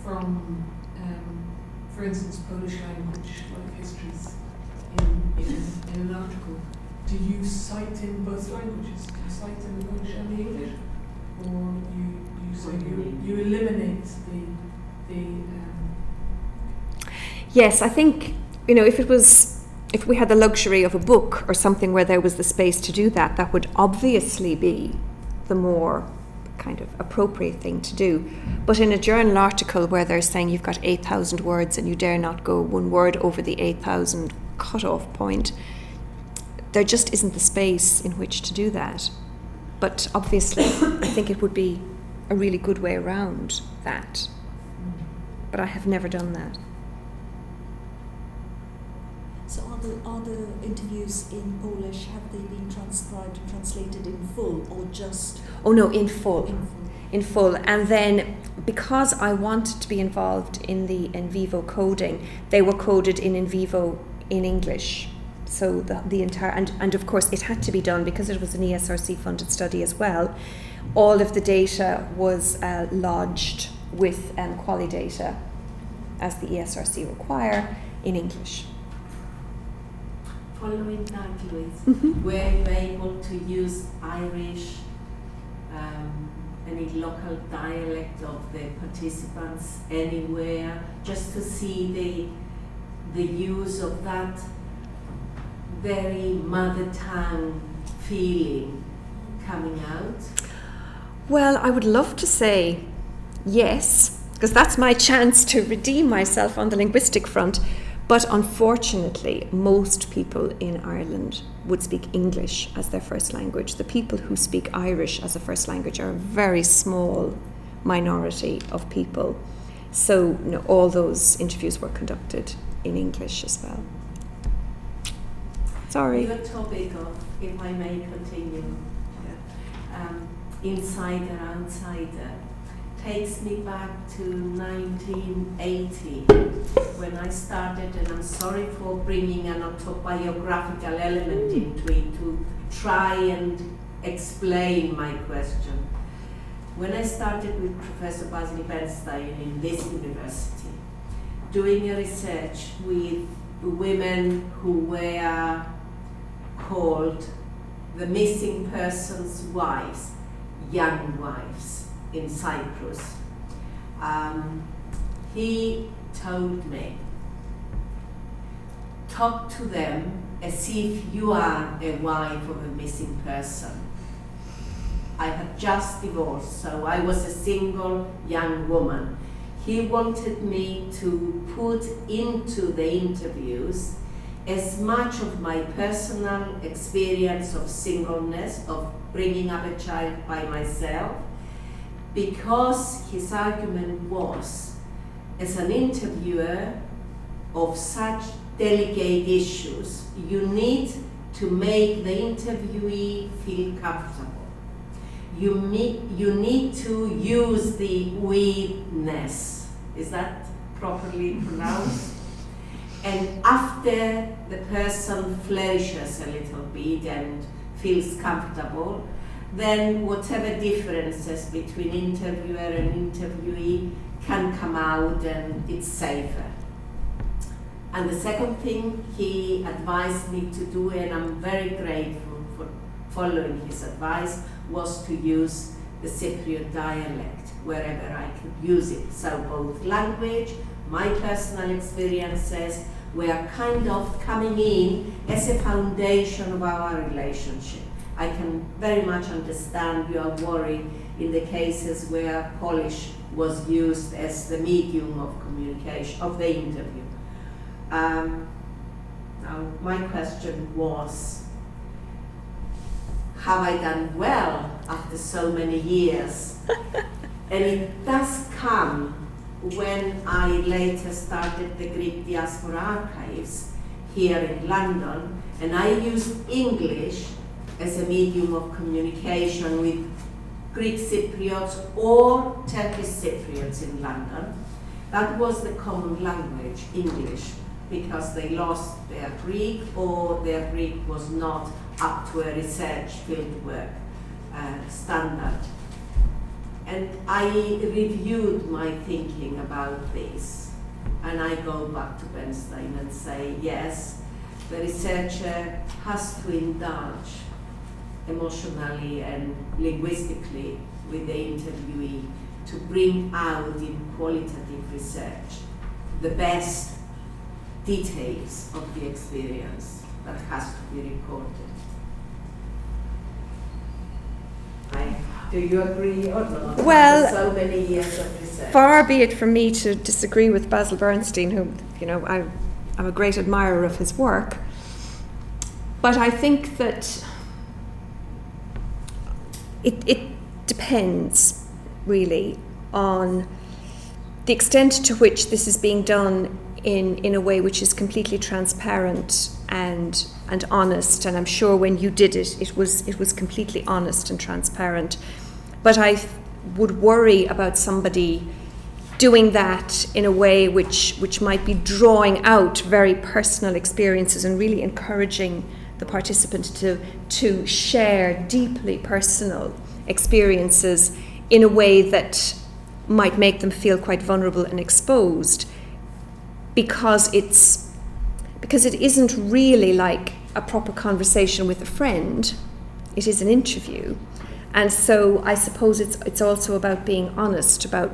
from, for instance, Polish language, like histories in an article, do you cite in both languages? Do you cite in the Polish and the English? Or you eliminate the Yes, I think, if it was if we had the luxury of a book or something where there was the space to do that, that would obviously be the more kind of appropriate thing to do. But in a journal article where they're saying you've got 8,000 words and you dare not go one word over the 8,000 cut-off point, there just isn't the space in which to do that. But obviously, I think it would be a really good way around that. But I have never done that. So are the interviews in Polish, have they been transcribed and translated in full or just? Oh no, in full. In full. In full. And then because I wanted to be involved in the in vivo coding, they were coded in vivo in English. So the entire, and of course it had to be done because it was an ESRC funded study as well. All of the data was lodged with Qualidata, as the ESRC require, in English. Following that, Louise, Mm-hmm. were you able to use Irish, any local dialect of the participants anywhere, just to see the use of that very mother tongue feeling coming out? Well, I would love to say yes, because that's my chance to redeem myself on the linguistic front. But unfortunately, most people in Ireland would speak English as their first language. The people who speak Irish as a first language are a very small minority of people. So all those interviews were conducted in English as well. Sorry. Your topic of, if I may continue, insider, outsider, takes me back to 1980 when I started, and I'm sorry for bringing an autobiographical element into it to try and explain my question. When I started with Professor Basil Bernstein in this university, doing a research with women who were called the missing persons' wives, young wives in Cyprus. He told me, talk to them as if you are a wife of a missing person. I had just divorced, so I was a single young woman. He wanted me to put into the interviews as much of my personal experience of singleness, of bringing up a child by myself, because his argument was, as an interviewer of such delicate issues, you need to make the interviewee feel comfortable. You need to use the we-ness. Is that properly pronounced? And after the person flourishes a little bit and feels comfortable, then whatever differences between interviewer and interviewee can come out and it's safer. And the second thing he advised me to do, and I'm very grateful for following his advice, was to use the Cypriot dialect wherever I could use it. So both language, my personal experiences were kind of coming in as a foundation of our relationship. I can very much understand your worry in the cases where Polish was used as the medium of communication, of the interview. Now, my question was, have I done well after so many years? And it does come when I later started the Greek Diaspora Archives here in London, and I used English as a medium of communication with Greek Cypriots or Turkish Cypriots in London. That was the common language, English, because they lost their Greek or their Greek was not up to a research fieldwork standard. And I reviewed my thinking about this, and I go back to Bernstein and say, yes, the researcher has to indulge emotionally and linguistically with the interviewee to bring out in qualitative research the best details of the experience that has to be recorded. Do you agree or not? Well, After so many years of research. Far be it from me to disagree with Basil Bernstein, who, I'm a great admirer of his work. But I think that it depends really on the extent to which this is being done in a way which is completely transparent and honest. And I'm sure when you did it, it was completely honest and transparent. But I would worry about somebody doing that in a way which might be drawing out very personal experiences and really encouraging the participant to share deeply personal experiences in a way that might make them feel quite vulnerable and exposed, because it isn't really like a proper conversation with a friend. It is an interview. And so I suppose it's also about being honest about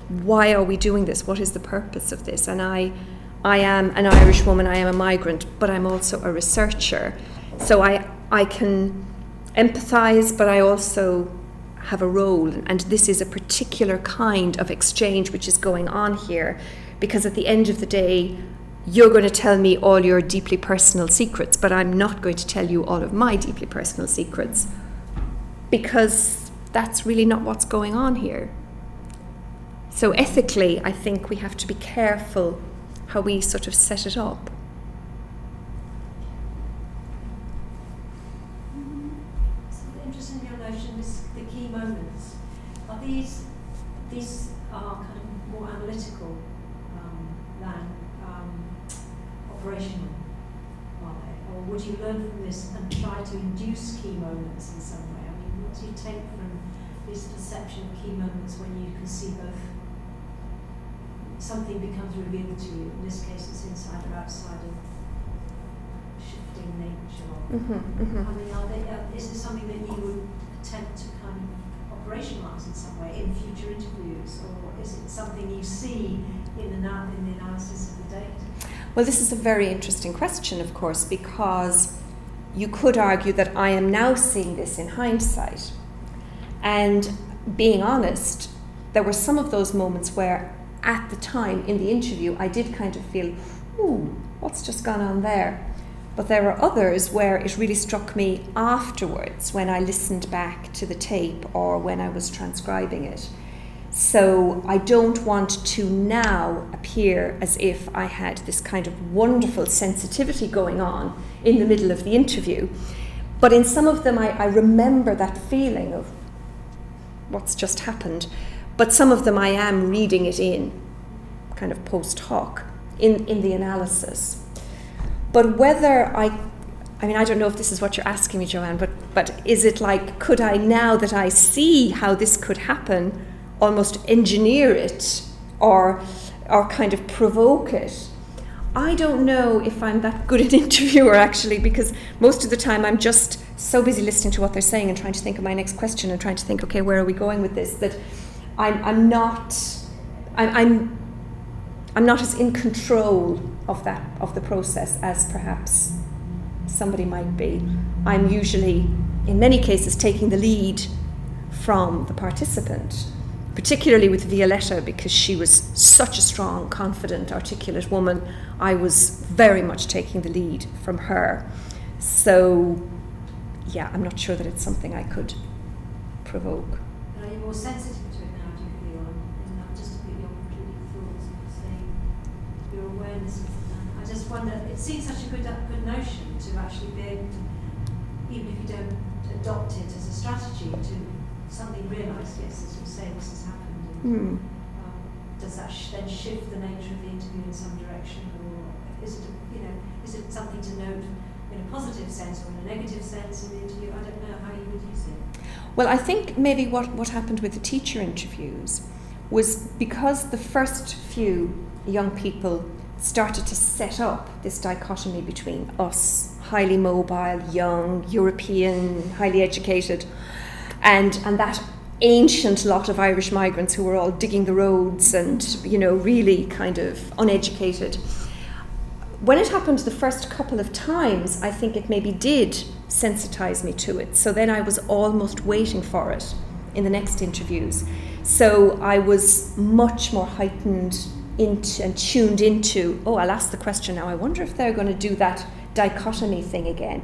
why are we doing this? What is the purpose of this? And I am an Irish woman, I am a migrant, but I'm also a researcher. So I can empathise, but I also have a role. And this is a particular kind of exchange which is going on here, because at the end of the day, you're going to tell me all your deeply personal secrets, but I'm not going to tell you all of my deeply personal secrets, because that's really not what's going on here. So ethically, I think we have to be careful how we sort of set it up. It's interesting your notion, the key moments. Are these are kind of more analytical than operational, are they? Or would you learn from this and try to induce key moments in some way? I mean, what do you take from this perception of key moments when you can see both something becomes revealed to you, in this case it's inside or outside of shifting nature? I mean, is this something that you would attempt to kind of operationalise in some way in future interviews, or is it something you see in the analysis of the data? Well, this is a very interesting question, of course, because you could argue that I am now seeing this in hindsight. And being honest, there were some of those moments where at the time in the interview I did kind of feel, ooh, what's just gone on there? But there were others where it really struck me afterwards when I listened back to the tape or when I was transcribing it. So I don't want to now appear as if I had this kind of wonderful sensitivity going on in the middle of the interview. But in some of them I remember that feeling of what's just happened. But some of them I am reading it in kind of post hoc in the analysis. But whether I mean, I don't know if this is what you're asking me, Joanne, but is it like, could I, now that I see how this could happen, almost engineer it or kind of provoke it? I don't know if I'm that good an interviewer, actually, because most of the time I'm just so busy listening to what they're saying and trying to think of my next question and trying to think, okay, where are we going with this, that I'm not as in control of the process as perhaps somebody might be. I'm usually, in many cases, taking the lead from the participant, particularly with Violetta, because she was such a strong, confident, articulate woman. I was very much taking the lead from her. So, yeah, I'm not sure that it's something I could provoke. Are you more sensitive to it now, do you feel? And not just to put your completely thoughts and saying your awareness of that. I just wonder, it seems such a good notion to actually be able to, even if you don't adopt it as a strategy, to suddenly realise, yes, as you say, this has happened. And, does that then shift the nature of the interview in some direction, or is it something to note in a positive sense or in a negative sense in the interview? I don't know how you would use it. Well, I think maybe what happened with the teacher interviews was because the first few young people started to set up this dichotomy between us, highly mobile, young, European, highly educated, and that ancient lot of Irish migrants who were all digging the roads and, really kind of uneducated. when it happened the first couple of times, I think it maybe did sensitize me to it. So then I was almost waiting for it in the next interviews. So I was much more heightened into and tuned into, oh, I'll ask the question now, I wonder if they're going to do that dichotomy thing again.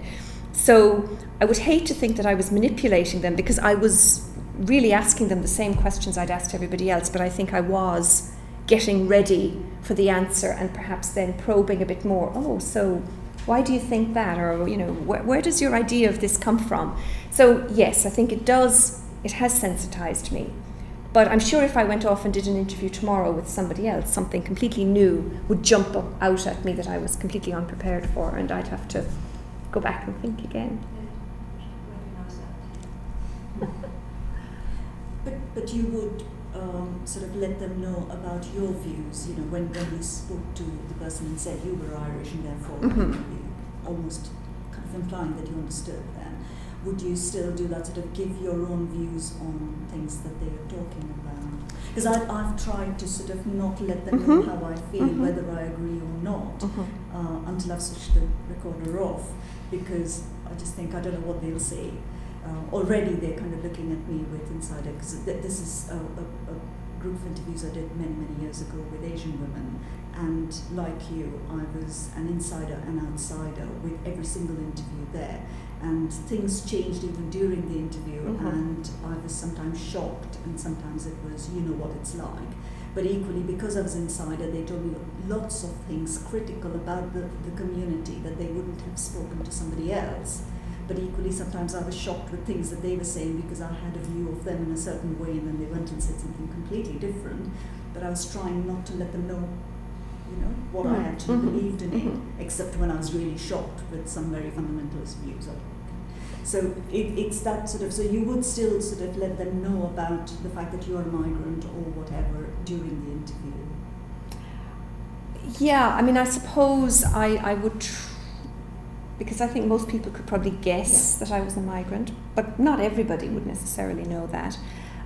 So I would hate to think that I was manipulating them, because I was really asking them the same questions I'd asked everybody else, but I think I was getting ready for the answer and perhaps then probing a bit more. Oh, so why do you think that? Or, you know, where does your idea of this come from? So yes, I think it has sensitized me. But I'm sure if I went off and did an interview tomorrow with somebody else, something completely new would jump out at me that I was completely unprepared for, and I'd have to go back and think again. But you would sort of let them know about your views, you know, when you spoke to the person and said you were Irish and therefore you almost kind of implying that you understood them. Would you still do that, sort of give your own views on things that they are talking about? Because I've tried to sort of not let them know how I feel, whether I agree or not, until I've switched the recorder off, because I just think I don't know what they'll say. Already they're kind of looking at me with insider, because this is a group of interviews I did many years ago with Asian women, and like you, I was an insider and outsider with every single interview there, and things changed even during the interview, and I was sometimes shocked, and sometimes it was, you know what it's like. But equally, because I was insider, they told me lots of things critical about the community that they wouldn't have spoken to somebody else. But equally, sometimes I was shocked with things that they were saying, because I had a view of them in a certain way, and then they went and said something completely different. But I was trying not to let them know, you know, what I actually believed in it, except when I was really shocked with some very fundamentalist views of it. So it's that sort of, so you would still sort of let them know about the fact that you're a migrant or whatever during the interview? Yeah, I mean, I suppose I would, because I think most people could probably guess that I was a migrant, but not everybody would necessarily know that.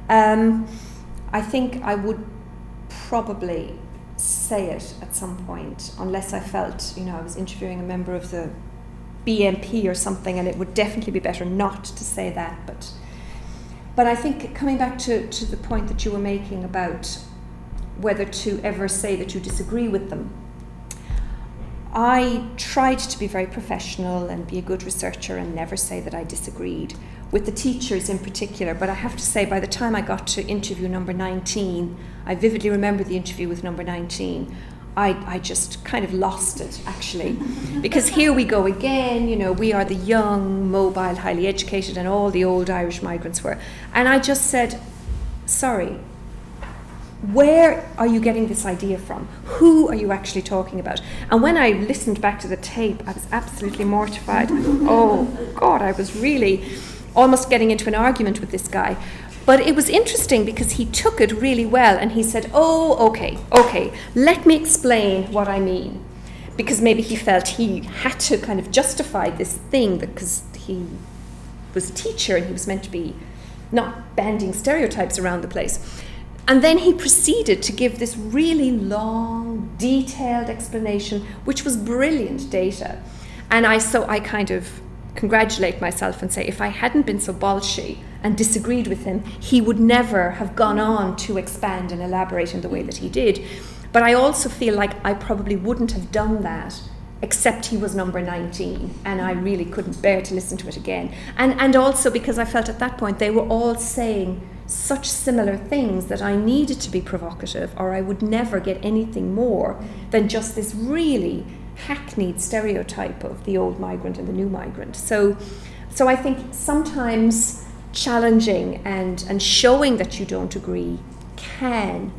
I think I would probably say it at some point, unless I felt, you know, I was interviewing a member of the BNP or something, and it would definitely be better not to say that. But I think, coming back to the point that you were making about whether to ever say that you disagree with them, I tried to be very professional and be a good researcher and never say that I disagreed with the teachers in particular. But I have to say, by the time I got to interview number 19, I vividly remember the interview with number 19, I just kind of lost it, actually. Because here we go again, you know, we are the young, mobile, highly educated, and all the old Irish migrants were. And I just said, sorry, where are you getting this idea from? Who are you actually talking about? And when I listened back to the tape, I was absolutely mortified. Oh, God, I was really almost getting into an argument with this guy. But it was interesting because he took it really well, and he said, oh, okay, let me explain what I mean. Because maybe he felt he had to kind of justify this thing, because he was a teacher and he was meant to be not banding stereotypes around the place. And then he proceeded to give this really long, detailed explanation, which was brilliant data. And I kind of congratulate myself and say, if I hadn't been so bolshy and disagreed with him, he would never have gone on to expand and elaborate in the way that he did. But I also feel like I probably wouldn't have done that, except he was number 19, and I really couldn't bear to listen to it again. And also because I felt at that point they were all saying such similar things that I needed to be provocative, or I would never get anything more than just this really hackneyed stereotype of the old migrant and the new migrant. So I think sometimes challenging and showing that you don't agree can,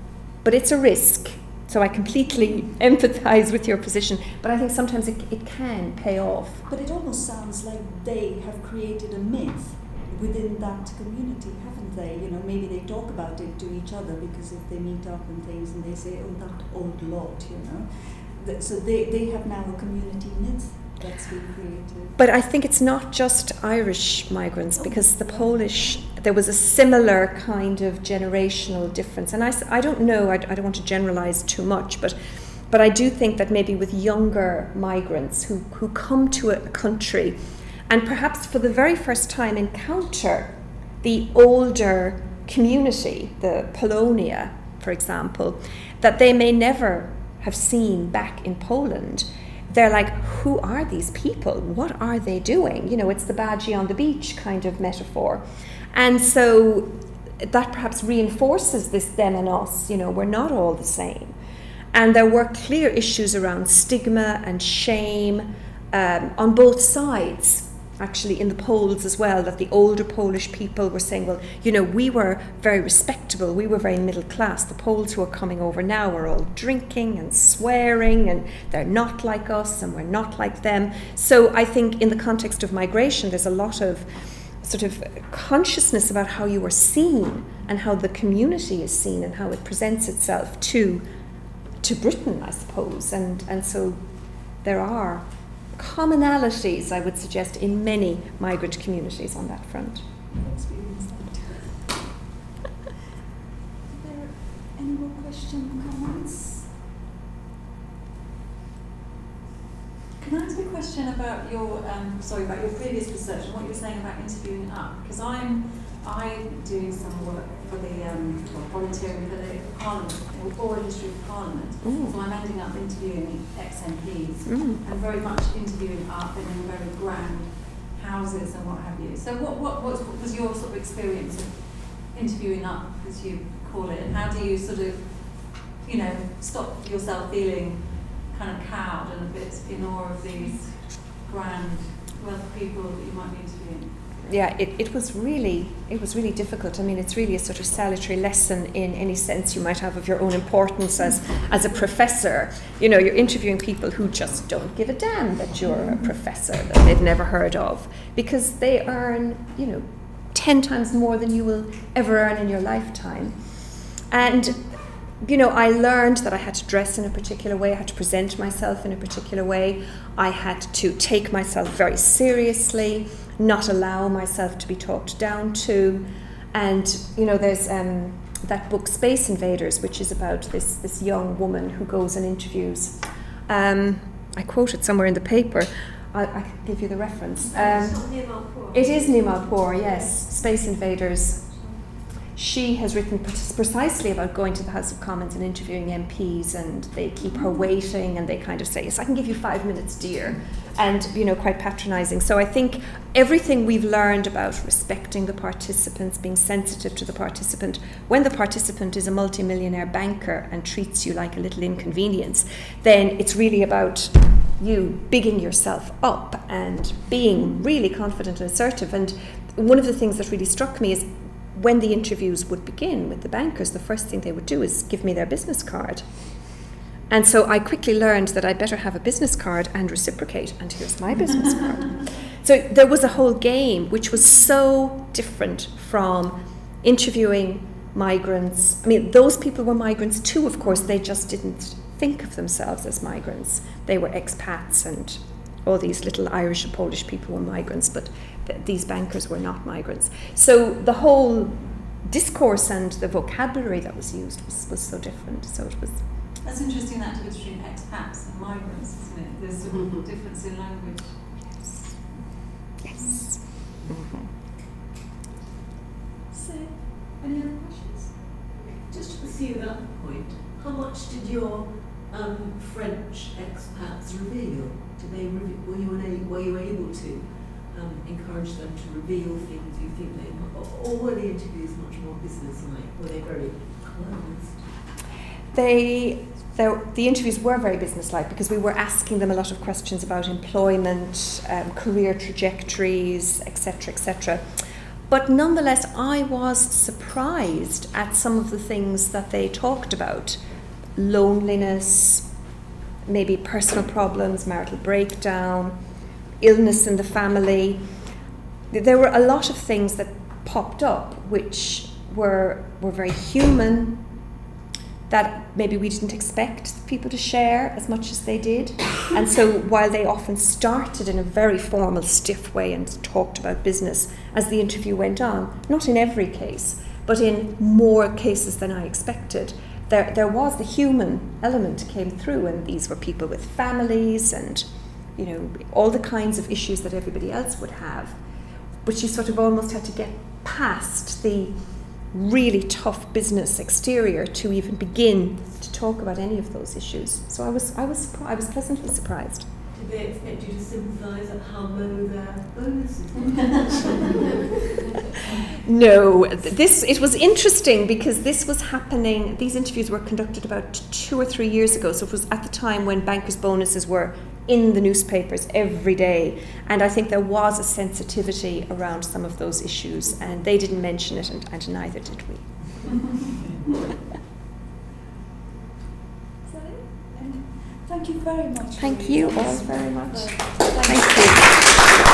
but it's a risk. So I completely empathize with your position, but I think sometimes it can pay off. But it almost sounds like they have created a myth within that community, haven't they? You know, maybe they talk about it to each other, because if they meet up and things and they say, oh, that old lot, you know. So they have now a community myth that's been created. But I think it's not just Irish migrants, because the Polish, there was a similar kind of generational difference. And I don't know, I don't want to generalize too much, but But I do think that maybe with younger migrants who come to a country and perhaps for the very first time encounter the older community, the Polonia, for example, that they may never have seen back in Poland, they're like, who are these people? What are they doing? You know, it's the Badgie on the beach kind of metaphor. And so that perhaps reinforces this them and us, you know, we're not all the same. And there were clear issues around stigma and shame on both sides, actually in the polls as well, that the older Polish people were saying, well, you know, we were very respectable, we were very middle class. The Poles who are coming over now are all drinking and swearing, and they're not like us and we're not like them. So I think in the context of migration, there's a lot of sort of consciousness about how you are seen and how the community is seen and how it presents itself to Britain, I suppose. And so there are commonalities, I would suggest, in many migrant communities on that front. Experience that. Are there any more questions, comments? Can I ask a question about your about your previous research and what you were saying about interviewing up? Because I'm doing some work for the volunteering for the Parliament, oral history of Parliament. So I'm ending up interviewing ex-MPs and very much interviewing up and in very grand houses and what have you. So what was your sort of experience of interviewing up, as you call it, and how do you sort of, you know, stop yourself feeling kind of cowed and a bit in awe of these grand wealthy people that you might be interviewing? Yeah, it was really difficult. I mean, it's really a sort of salutary lesson in any sense you might have of your own importance as a professor. You know, you're interviewing people who just don't give a damn that you're a professor, that they've never heard of, because they earn, you know, 10 times more than you will ever earn in your lifetime. And you know, I learned that I had to dress in a particular way, I had to present myself in a particular way, I had to take myself very seriously, not allow myself to be talked down to. And, you know, there's that book Space Invaders, which is about this young woman who goes and interviews. I quote it somewhere in the paper. I can give you the reference. It's not Nimal. It is Nimal, yes, Space Invaders. She has written precisely about going to the House of Commons and interviewing MPs, and they keep her waiting and they kind of say, yes, I can give you 5 minutes, dear, and, you know, quite patronising. So I think everything we've learned about respecting the participants, being sensitive to the participant, when the participant is a multimillionaire banker and treats you like a little inconvenience, then it's really about you bigging yourself up and being really confident and assertive. And one of the things that really struck me is when the interviews would begin with the bankers, the first thing they would do is give me their business card. And so I quickly learned that I'd better have a business card and reciprocate, and here's my business card. So there was a whole game which was so different from interviewing migrants. I mean, those people were migrants too, of course, they just didn't think of themselves as migrants. They were expats, and all these little Irish and Polish people were migrants, but these bankers were not migrants. So the whole discourse and the vocabulary that was used was so different. So it was. That's interesting, that difference between expats and migrants, isn't it? There's sort of a difference in language. Yes. Mm-hmm. So, any other questions? Just to pursue that point, how much did your French expats reveal? Were you able to encourage them to reveal things you think they, or were the interviews much more business-like? Were they very closed? The interviews were very businesslike because we were asking them a lot of questions about employment, career trajectories, etc., etc. But nonetheless, I was surprised at some of the things that they talked about. Loneliness, maybe personal problems, marital breakdown, illness in the family. There were a lot of things that popped up which were very human, that maybe we didn't expect people to share as much as they did. And so while they often started in a very formal, stiff way and talked about business as the interview went on, not in every case, but in more cases than I expected, there was the human element came through, and these were people with families and, you know, all the kinds of issues that everybody else would have. But she sort of almost had to get past the really tough business exterior to even begin to talk about any of those issues. So I was pleasantly surprised. Did they expect you to sympathise at how low their bonuses were? No, it was interesting because this was happening, these interviews were conducted about 2 or 3 years ago, so it was at the time when bankers' bonuses were in the newspapers every day, and I think there was a sensitivity around some of those issues, and they didn't mention it, and neither did we. Thank you very much. Thank Louise. you That all was very much. Thank Thank you.